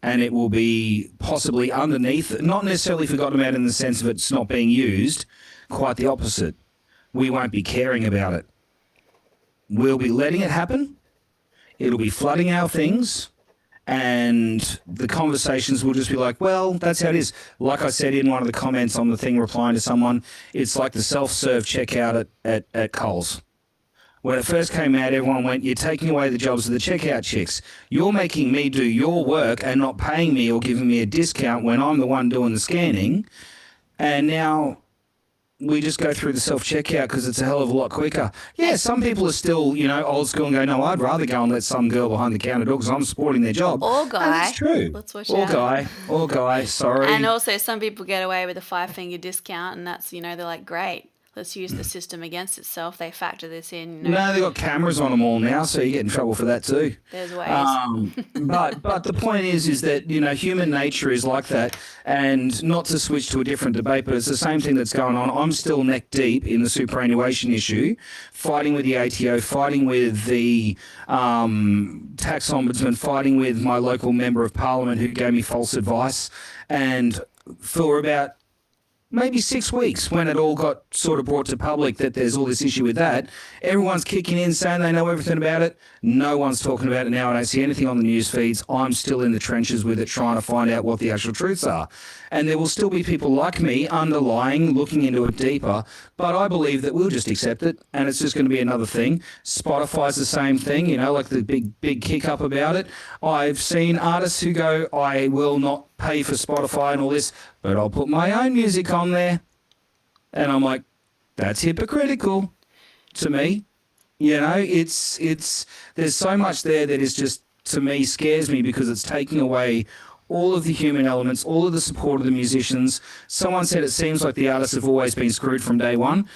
and it will be possibly underneath, not necessarily forgotten about in the sense of it's not being used, quite the opposite. We won't be caring about it. We'll be letting it happen. It'll be flooding our things. And the conversations will just be like, well, that's how it is. Like I said in one of the comments on the thing replying to someone, it's like the self-serve checkout at Coles. When it first came out, everyone went, you're taking away the jobs of the checkout chicks. You're making me do your work and not paying me or giving me a discount when I'm the one doing the scanning. And now we just go through the self-checkout because it's a hell of a lot quicker. Yeah, some people are still, old school and go, no, I'd rather go and let some girl behind the counter do it because I'm supporting their job. Or guy. And that's true. Let's watch or out. Or guy, sorry. And also some people get away with a 5-finger discount, and that's, they're like, great, let's use the system against itself. They factor this in. No, they've got cameras on them all now, so you get in trouble for that too. There's ways. But the point is that, human nature is like that. And not to switch to a different debate, but it's the same thing that's going on. I'm still neck deep in the superannuation issue, fighting with the ATO, fighting with the tax ombudsman, fighting with my local member of parliament who gave me false advice. And for about maybe 6 weeks, when it all got sort of brought to public that there's all this issue with that, everyone's kicking in saying they know everything about it. No one's talking about it now. I don't see anything on the news feeds. I'm still in the trenches with it, trying to find out what the actual truths are. And there will still be people like me underlying, looking into it deeper. But I believe that we'll just accept it, and it's just going to be another thing. Spotify's the same thing, like the big kick up about it. I've seen artists who go, I will not pay for Spotify and all this, but I'll put my own music on there. And I'm like, that's hypocritical to me. It's there's so much there that is just, to me, scares me because it's taking away all of the human elements, all of the support of the musicians. Someone said it seems like the artists have always been screwed from day one.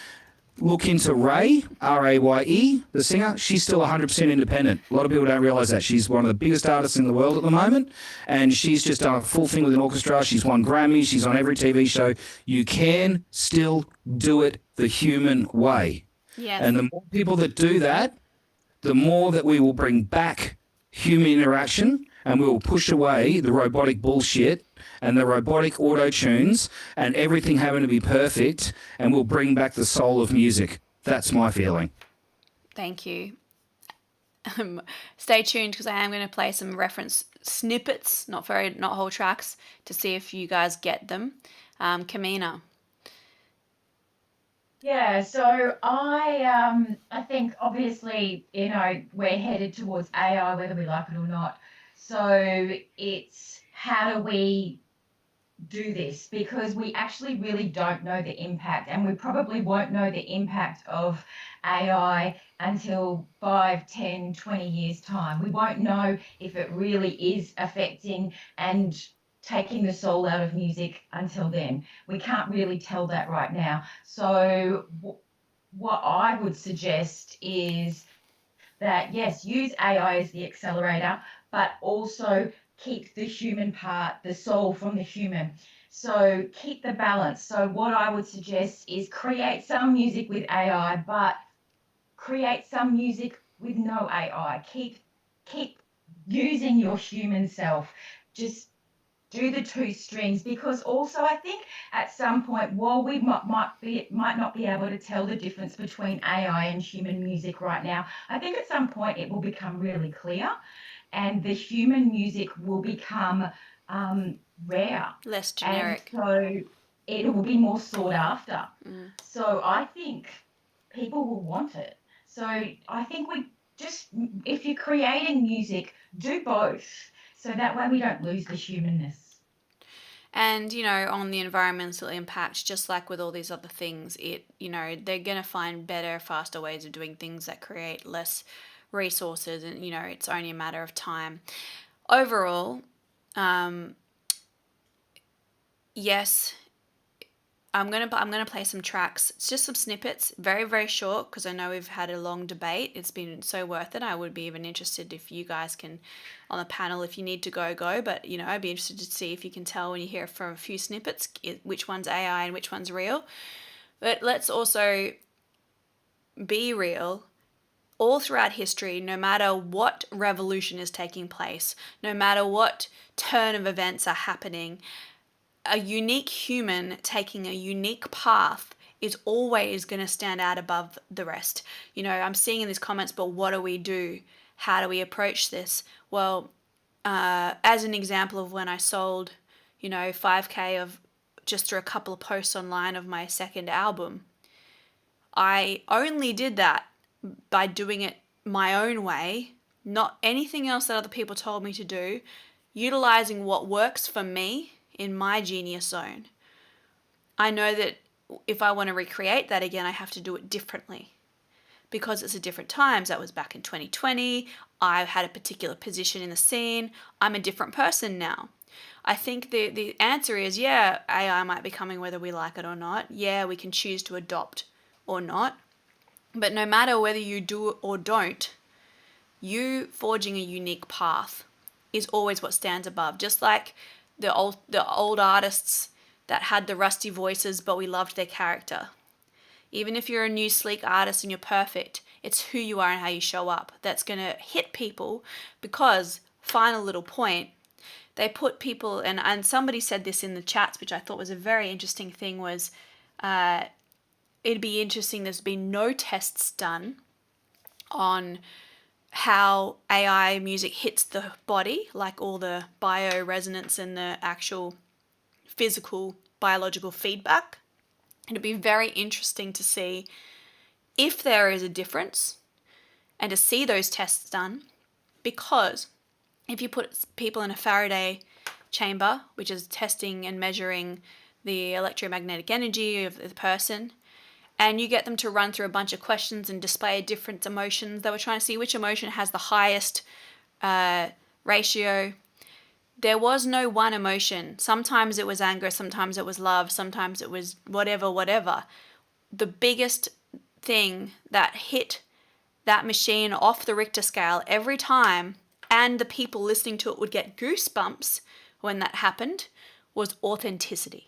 Look into Raye, R-A-Y-E, the singer. She's still 100% independent. A lot of people don't realise that. She's one of the biggest artists in the world at the moment, and she's just done a full thing with an orchestra. She's won Grammys. She's on every TV show. You can still do it the human way. Yes. And the more people that do that, the more that we will bring back human interaction, and we will push away the robotic bullshit and the robotic auto-tunes and everything having to be perfect, and we'll bring back the soul of music. That's my feeling. Thank you. Stay tuned because I am going to play some reference snippets, not whole tracks, to see if you guys get them. Kamina. Yeah, so I think obviously, we're headed towards AI, whether we like it or not. So it's how do we do this? Because we actually really don't know the impact, and we probably won't know the impact of AI until 5, 10, 20 years' time. We won't know if it really is affecting and taking the soul out of music until then. We can't really tell that right now. So what I would suggest is that, yes, use AI as the accelerator, but also keep the human part, the soul from the human. So keep the balance. So what I would suggest is create some music with AI, but create some music with no AI. Keep using your human self. Just do the 2 strings, because also I think at some point, while we might not be able to tell the difference between AI and human music right now, I think at some point it will become really clear, and the human music will become rare, Less generic. and so it will be more sought after. So I think people will want it. So I think just if you're creating music, do both. So that way we don't lose the humanness. And, on the environmental impacts, just like with all these other things, they're going to find better, faster ways of doing things that create less resources, and, it's only a matter of time. Overall, yes, I'm gonna play some tracks. It's just some snippets, very, very short, because I know we've had a long debate. It's been so worth it. I would be even interested if you guys can, on the panel, if you need to go. But I'd be interested to see if you can tell when you hear from a few snippets which one's AI and which one's real. But let's also be real. All throughout history, no matter what revolution is taking place, no matter what turn of events are happening, a unique human taking a unique path is always going to stand out above the rest. I'm seeing in these comments, but what do we do? How do we approach this? Well, as an example of when I sold, 5K of just through a couple of posts online of my second album, I only did that by doing it my own way, not anything else that other people told me to do, utilizing what works for me in my genius zone. I know that if I want to recreate that again, I have to do it differently because it's a different times. That was back in 2020. I had a particular position in the scene. I'm a different person now. I think the answer is, yeah, AI might be coming whether we like it or not. Yeah, we can choose to adopt or not. But no matter whether you do it or don't, you forging a unique path is always what stands above. Just like the old artists that had the rusty voices, but we loved their character. Even if you're a new sleek artist and you're perfect, it's who you are and how you show up that's going to hit people, because, final little point, they put people, and somebody said this in the chats, which I thought was a very interesting thing, was it'd be interesting, there's been no tests done on how AI music hits the body, like all the bioresonance and the actual physical biological feedback. It'd be very interesting to see if there is a difference and to see those tests done, because if you put people in a Faraday chamber, which is testing and measuring the electromagnetic energy of the person, and you get them to run through a bunch of questions and display different emotions, they were trying to see which emotion has the highest ratio. There was no one emotion. Sometimes it was anger, sometimes it was love, sometimes it was whatever. The biggest thing that hit that machine off the Richter scale every time, and the people listening to it would get goosebumps when that happened, was authenticity.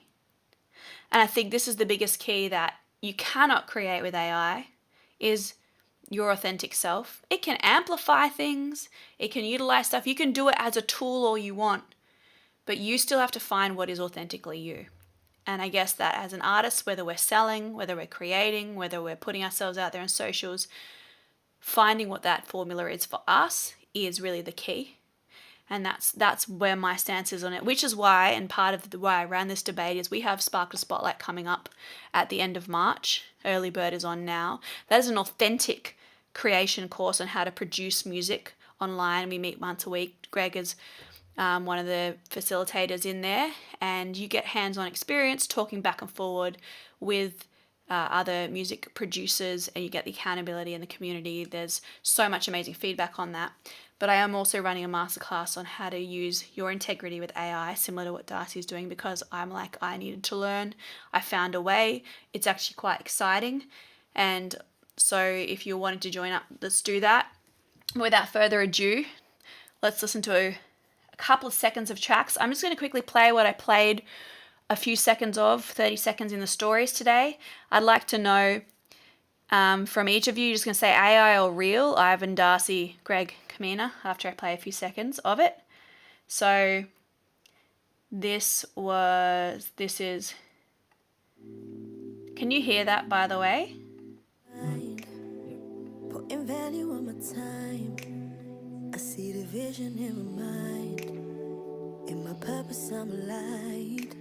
And I think this is the biggest key that you cannot create with AI, is your authentic self. It can amplify things, it can utilize stuff, you can do it as a tool all you want, but you still have to find what is authentically you. And I guess that as an artist, whether we're selling, whether we're creating, whether we're putting ourselves out there on socials, finding what that formula is for us is really the key. And that's where my stance is on it, which is why, and part of why I ran this debate, is we have Sparkle Spotlight coming up at the end of March. Early Bird is on now. That is an authentic creation course on how to produce music online. We meet once a week. Greg is one of the facilitators in there, and you get hands-on experience talking back and forward with other music producers, and you get the accountability in the community. There's so much amazing feedback on that. But I am also running a masterclass on how to use your integrity with AI, similar to what Darcy's doing, because I needed to learn. I found a way. It's actually quite exciting. And so if you're wanting to join up, let's do that. Without further ado, let's listen to a couple of seconds of tracks. I'm just going to quickly play what I played a few seconds of, 30 seconds in the stories today. I'd like to know from each of you, just going to say AI or real. Ivan, Darcy, Greg, Kamina, after I play a few seconds of it. So this is, can you hear that, by the way? Putting value on my time. I see the vision in my mind. In my purpose, I'm aligned.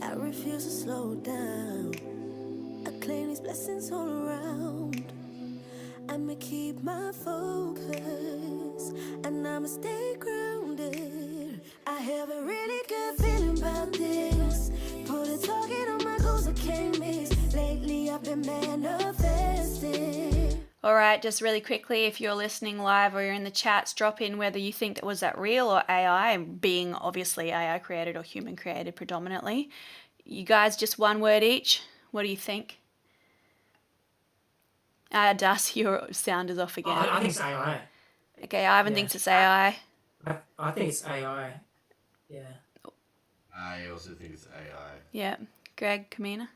I refuse to slow down. I claim these blessings all around. I'ma keep my focus and I'ma stay grounded. I have a really good feeling about this. Put a target on my goals, I can't miss. Lately I've been manifesting. All right, just really quickly, if you're listening live or you're in the chats, drop in whether you think that was that real or AI, being obviously AI created or human created predominantly. You guys, just one word each. What do you think? Das, your sound is off again. I think it's AI. Okay, Ivan thinks it's AI. I think it's AI. Yeah. I also think it's AI. Yeah. Greg, Kamina?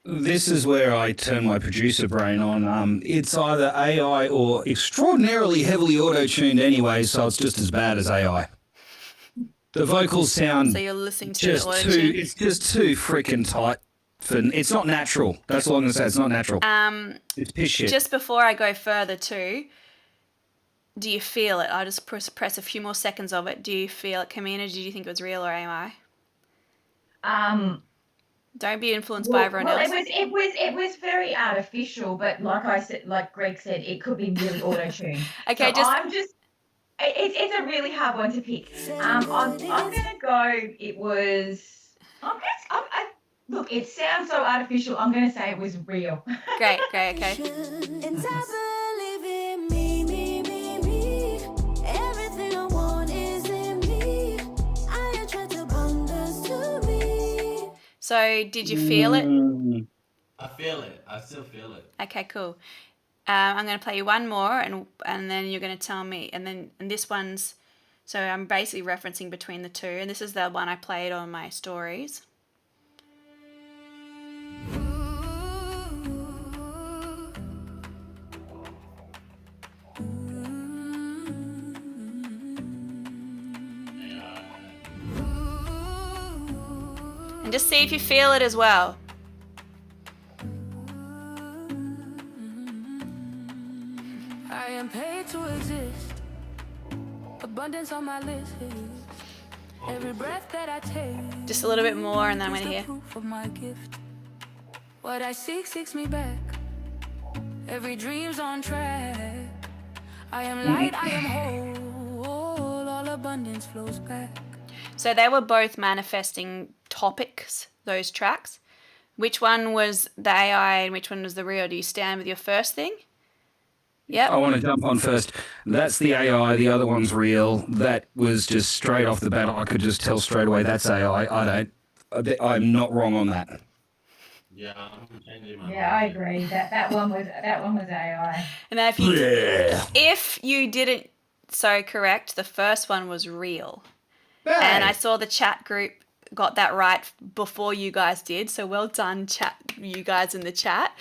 This is where I turn my producer brain on. It's either AI or extraordinarily heavily auto-tuned anyway, so it's just as bad as AI. The vocals sound So you're listening to just the auto too, tune? it's just too freaking tight. It's not natural. That's all I'm going to say. It's not natural. It's piss shit. Just before I go further too, do you feel it? I'll just press a few more seconds of it. Do you feel it? Kamina, did you think it was real or AI? Don't be influenced by everyone else. It was very artificial, but like I said, like Greg said, it could be really auto-tuned. Okay, so it's a really hard one to pick. I'm gonna go. It was. Look, it sounds so artificial. I'm gonna say it was real. Great, okay. And I believe in me. Everything I want is in me. I attract abundance to me. So did you feel it? I feel it. I still feel it. Okay, cool. I'm going to play you one more, and then you're going to tell me. And this one's, so I'm basically referencing between the two, and this is the one I played on my stories. And just see if you feel it as well. I am paid to exist. Abundance on my list. Every breath that I take. Just a little bit more, and then I'm going to hear. Proof of my gift. What I seek seeks me back. Every dream's on track. I am light, I am whole. All abundance flows back. So they were both manifesting topics, those tracks. Which one was the AI and which one was the real? Do you stand with your first thing? Yep. I want to jump on first. That's the AI. The other one's real. That was just straight off the bat. I could just tell straight away that's AI. I'm not wrong on that. Yeah, I'm changing my mind. Yeah, I agree. That one was AI. And now if you didn't so correct, the first one was real. Hey. And I saw the chat group got that right before you guys did. So well done, chat, you guys in the chat.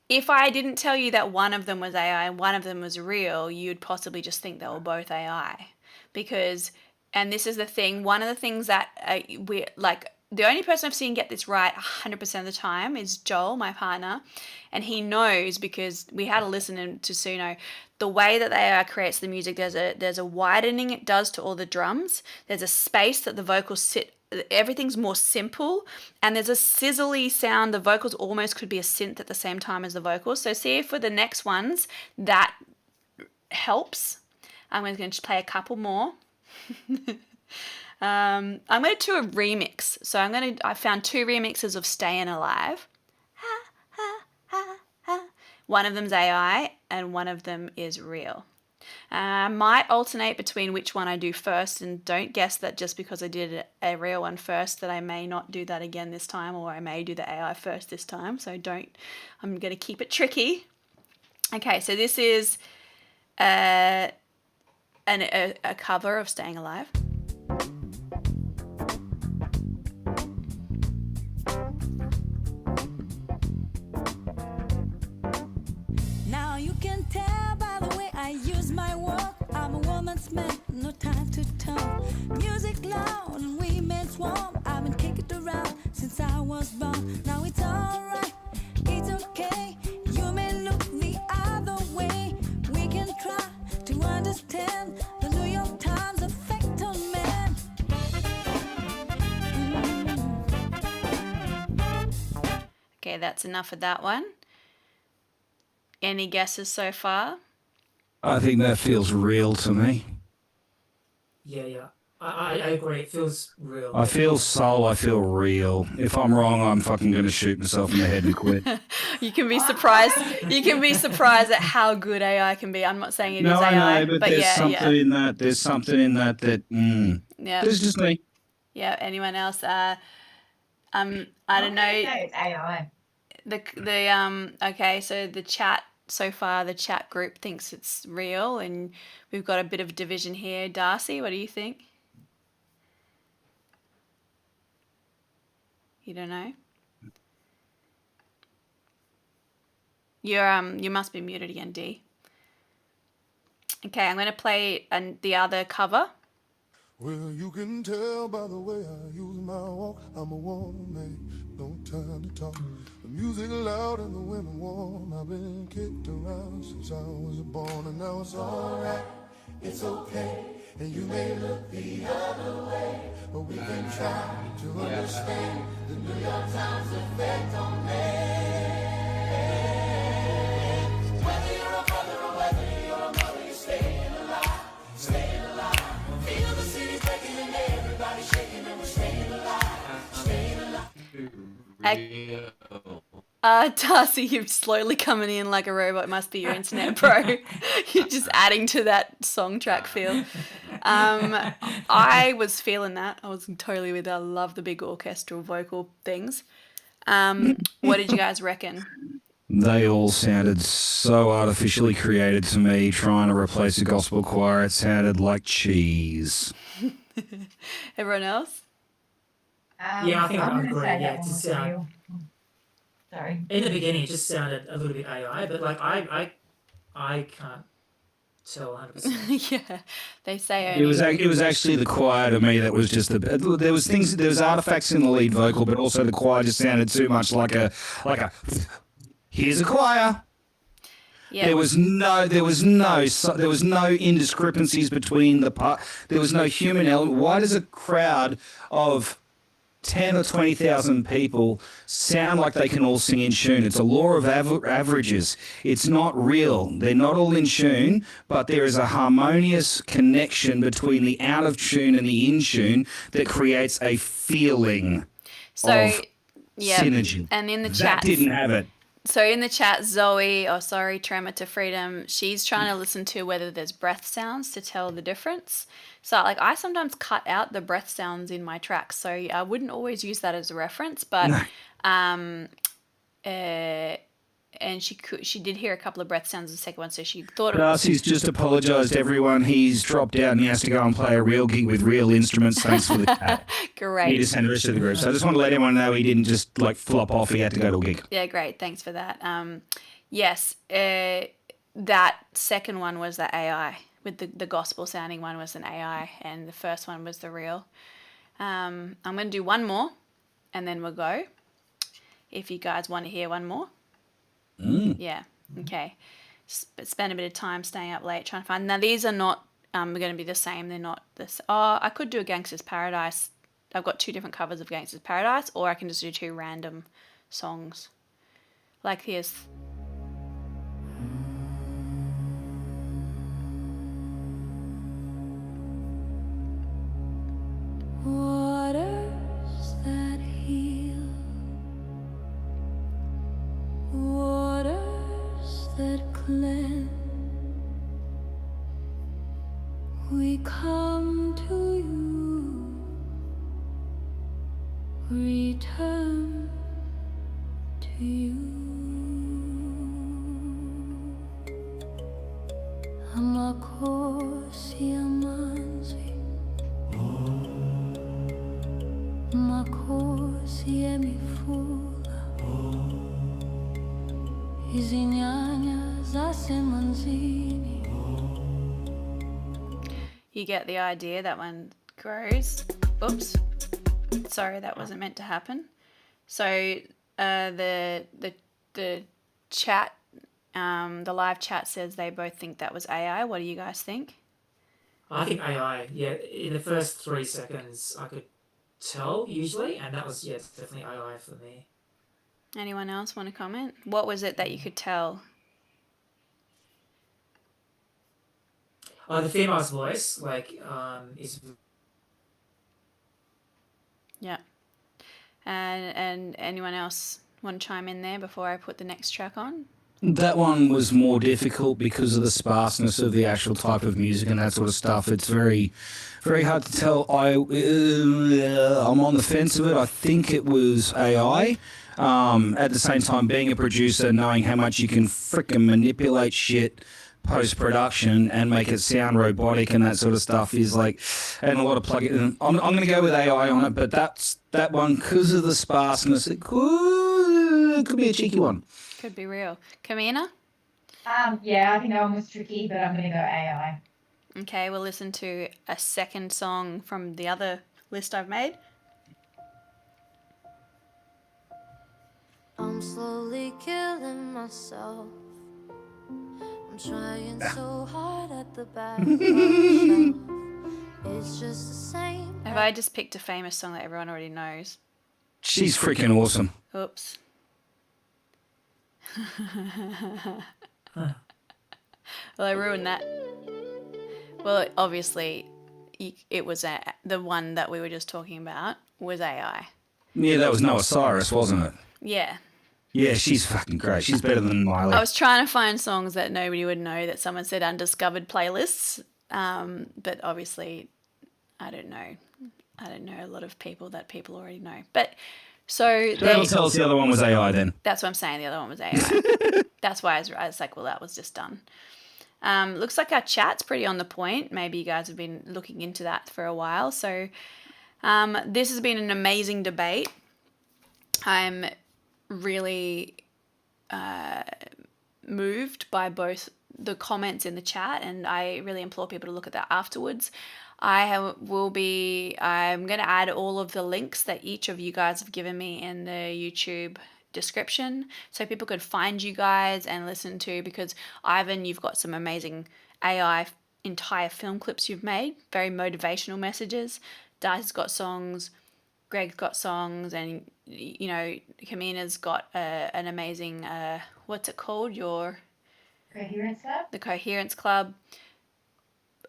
If I didn't tell you that one of them was AI and one of them was real, you'd possibly just think they were both AI. Because, and this is the thing, one of the things that the only person I've seen get this right 100% of the time is Joel, my partner. And he knows, because we had a listen to Suno, the way that the AI creates the music, there's a widening it does to all the drums. There's a space that the vocals sit. Everything's more simple, and there's a sizzly sound. The vocals almost could be a synth at the same time as the vocals. So see if for the next ones that helps. I'm going to play a couple more. I'm going to do a remix. So I found 2 remixes of Stayin' Alive. One of them's AI and one of them is real. I might alternate between which one I do first, and don't guess that just because I did a real one first that I may not do that again this time, or I may do the AI first this time. So I'm going to keep it tricky. Okay, so this is a cover of Staying Alive. Now you can tell by the way I use my walk. I'm a woman's man, no time to talk. Music loud and women's warm. I've been kicking it around since I was born. Now it's alright, it's okay. You may look the other way. We can try to understand the New York Times effect on man. Okay, that's enough of that one. Any guesses so far? I think that feels real to me. Yeah. I agree. It feels real. I feel soul, I feel real. If I'm wrong, I'm fucking going to shoot myself in the head and quit. You can be surprised. You can be surprised at how good AI can be. I'm not saying it is No, I AI, know, but there's yeah, something in that. There's something in that yeah, This is just me. yeah. Anyone else? I don't I'm gonna know. say it's AI. Okay, so the chat so far, the chat group thinks it's real, and we've got a bit of division here. Darcy, what do you think? You don't know? You must be muted again, D. Okay, I'm going to play the other cover. Well, you can tell by the way I use my walk. I'm a woman, no time to talk. The music loud and the women warm. I've been kicked around since I was born, and now it's alright, it's okay. And you may look the other way, but we can try to understand the New York Times effect on man. Whether you're a brother or whether you're a mother, you're staying alive, staying alive. Feel the city breaking and everybody shaking, and we're staying alive, staying alive. Darcy, you're slowly coming in like a robot. Must be your internet, bro. You're just adding to that song track feel. I was feeling that. I was totally with it. I love the big orchestral vocal things. What did you guys reckon? They all sounded so artificially created to me, trying to replace a gospel choir. It sounded like cheese. Everyone else? Yeah, I think I I'm gonna agree. say Yeah, that one it just was real. Sorry. in the beginning it just sounded a little bit AI, but like I can't tell 100%. Yeah, they say It was actually the choir to me that was just there was artifacts in the lead vocal, but also the choir just sounded too much like a here's a choir. Yeah. There was no indiscrepancies between the part. There was no human element. Why does a crowd of 10 or 20,000 people sound like they can all sing in tune? It's a law of averages. It's not real. They're not all in tune, but there is a harmonious connection between the out of tune and the in tune that creates a feeling of synergy. And in the chat, That didn't have it. so in the chat, Zoe, Tremor to Freedom, she's trying to listen to whether there's breath sounds to tell the difference. So like I sometimes cut out the breath sounds in my tracks, so I wouldn't always use that as a reference, but and she did hear a couple of breath sounds in the second one, so she thought it was Darcy's just apologised to everyone. He's dropped out and he has to go and play a real gig with real instruments. Thanks for the chat. He great. just sent the rest of the group. So I just want to let everyone know he didn't just like flop off. He had to go to a gig. Yeah, great. Thanks for that. Yes, that second one was the AI. With the gospel sounding one was an AI, and the first one was the real. I'm going to do one more, and then we'll go. If you guys want to hear one more. Yeah. Okay. Spend a bit of time staying up late trying to find. Now these are not going to be the same. They're not this. Oh, I could do a Gangster's Paradise. I've got 2 different covers of Gangster's Paradise, or I can just do 2 random songs. Like here's. Waters that heal, waters that cleanse, we come to you, return to you. Amakosi amanzi, makosi emifula, izinyanya zasemanzini. You get the idea. That one grows. Oops. Sorry, that wasn't meant to happen. So the chat, the live chat says they both think that was AI. What do you guys think? I think AI. Yeah, in the first 3 seconds I could tell usually, and that was it's definitely AI for me. Anyone else want to comment? What was it that you could tell? the female's voice, is Yeah. And anyone else want to chime in there before I put the next track on? That one was more difficult because of the sparseness of the actual type of music and that sort of stuff. It's very, very hard to tell. I'm on the fence of it. I think it was AI. At the same time, being a producer, knowing how much you can frickin' manipulate shit post-production and make it sound robotic and that sort of stuff is like, and a lot of plug-in. I'm going to go with AI on it, but that one, because of the sparseness, it could be a cheeky one. Could be real. Kamina? Yeah, I think that one was tricky, but I'm going to go AI. Okay, we'll listen to a second song from the other list I've made. I'm slowly killing myself. I'm trying so hard at the back of the shelf. It's just the same. Have I just picked a famous song that everyone already knows? She's freaking awesome. Oops. Well, I ruined that. Well, obviously, it was the one that we were just talking about was AI. Yeah, that was Noah Cyrus, wasn't it? Yeah. Yeah, she's fucking great. She's better than Miley. I was trying to find songs that nobody would know that someone said undiscovered playlists, but obviously, I don't know. I don't know a lot of people that people already know. But so That'll tell us the other one was AI then. That's what I'm saying. The other one was AI. That's why I was like, well, that was just done. Looks like our chat's pretty on the point. Maybe you guys have been looking into that for a while. So this has been an amazing debate. I'm really moved by both the comments in the chat, and I really implore people to look at that afterwards. I'm going to add all of the links that each of you guys have given me in the YouTube description so people could find you guys and listen to, because Ivan, you've got some amazing AI entire film clips you've made, very motivational messages. Dice's got songs, Greg's got songs, and you know, Kamina's got an amazing what's it called, your Coherence Club? The Coherence Club,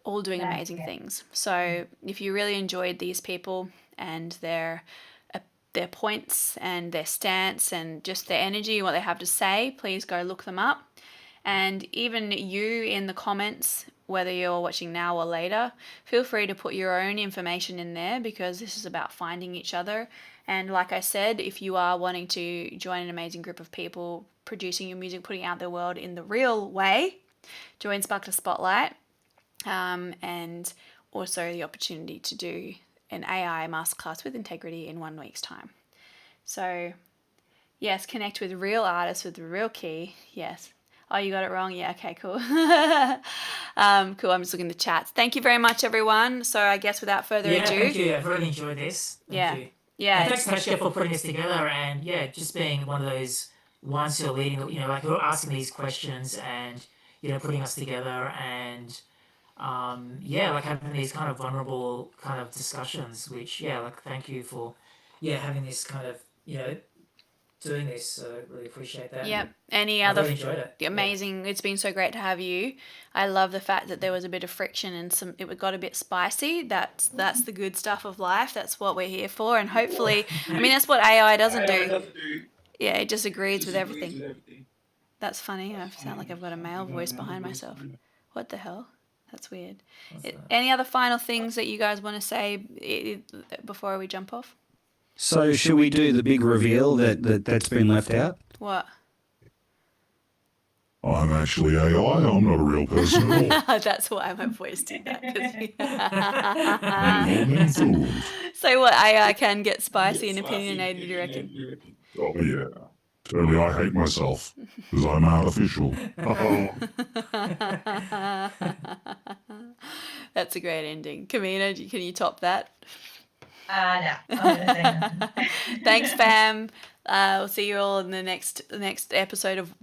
all doing amazing things. So if you really enjoyed these people and their points and their stance and just their energy, what they have to say, please go look them up. And even you in the comments, whether you're watching now or later, feel free to put your own information in there, because this is about finding each other. And like I said, if you are wanting to join an amazing group of people producing your music, putting out the world in the real way, join Spark to Spotlight. And also the opportunity to do an AI masterclass with integrity in 1 week's time. So yes, connect with real artists with the real key. Yes. Oh, you got it wrong? Yeah, okay, cool. Cool, I'm just looking at the chats. Thank you very much, everyone. So I guess without further ado. Thank you. I've really enjoyed this. Thank you. Yeah. And thanks, Tashka, for putting this together, and just being one of those ones who are leading, like who are asking these questions and, putting us together and, like having these kind of vulnerable kind of discussions, which, thank you for, having this kind of, doing this. Really appreciate that. Yep. Any other really enjoyed it. Amazing. Yeah. It's been so great to have you. I love the fact that there was a bit of friction and it got a bit spicy. That's the good stuff of life. That's what we're here for. And hopefully, that's what AI doesn't do. Yeah, it just agrees with everything. That's funny. I sound like I've got a male voice behind myself. What the hell? That's weird. Any other final things that you guys want to say before we jump off? So should we do the big reveal that's been left out? What? I'm actually AI. I'm not a real person at all. That's why my voice did that. Fools. So what, AI can get spicy and opinionated, do you reckon? Oh yeah. Totally, I hate myself because I'm artificial. That's a great ending. Kamina, can you top that? No, I'm gonna say nothing. Thanks, fam. We'll see you all in the next episode of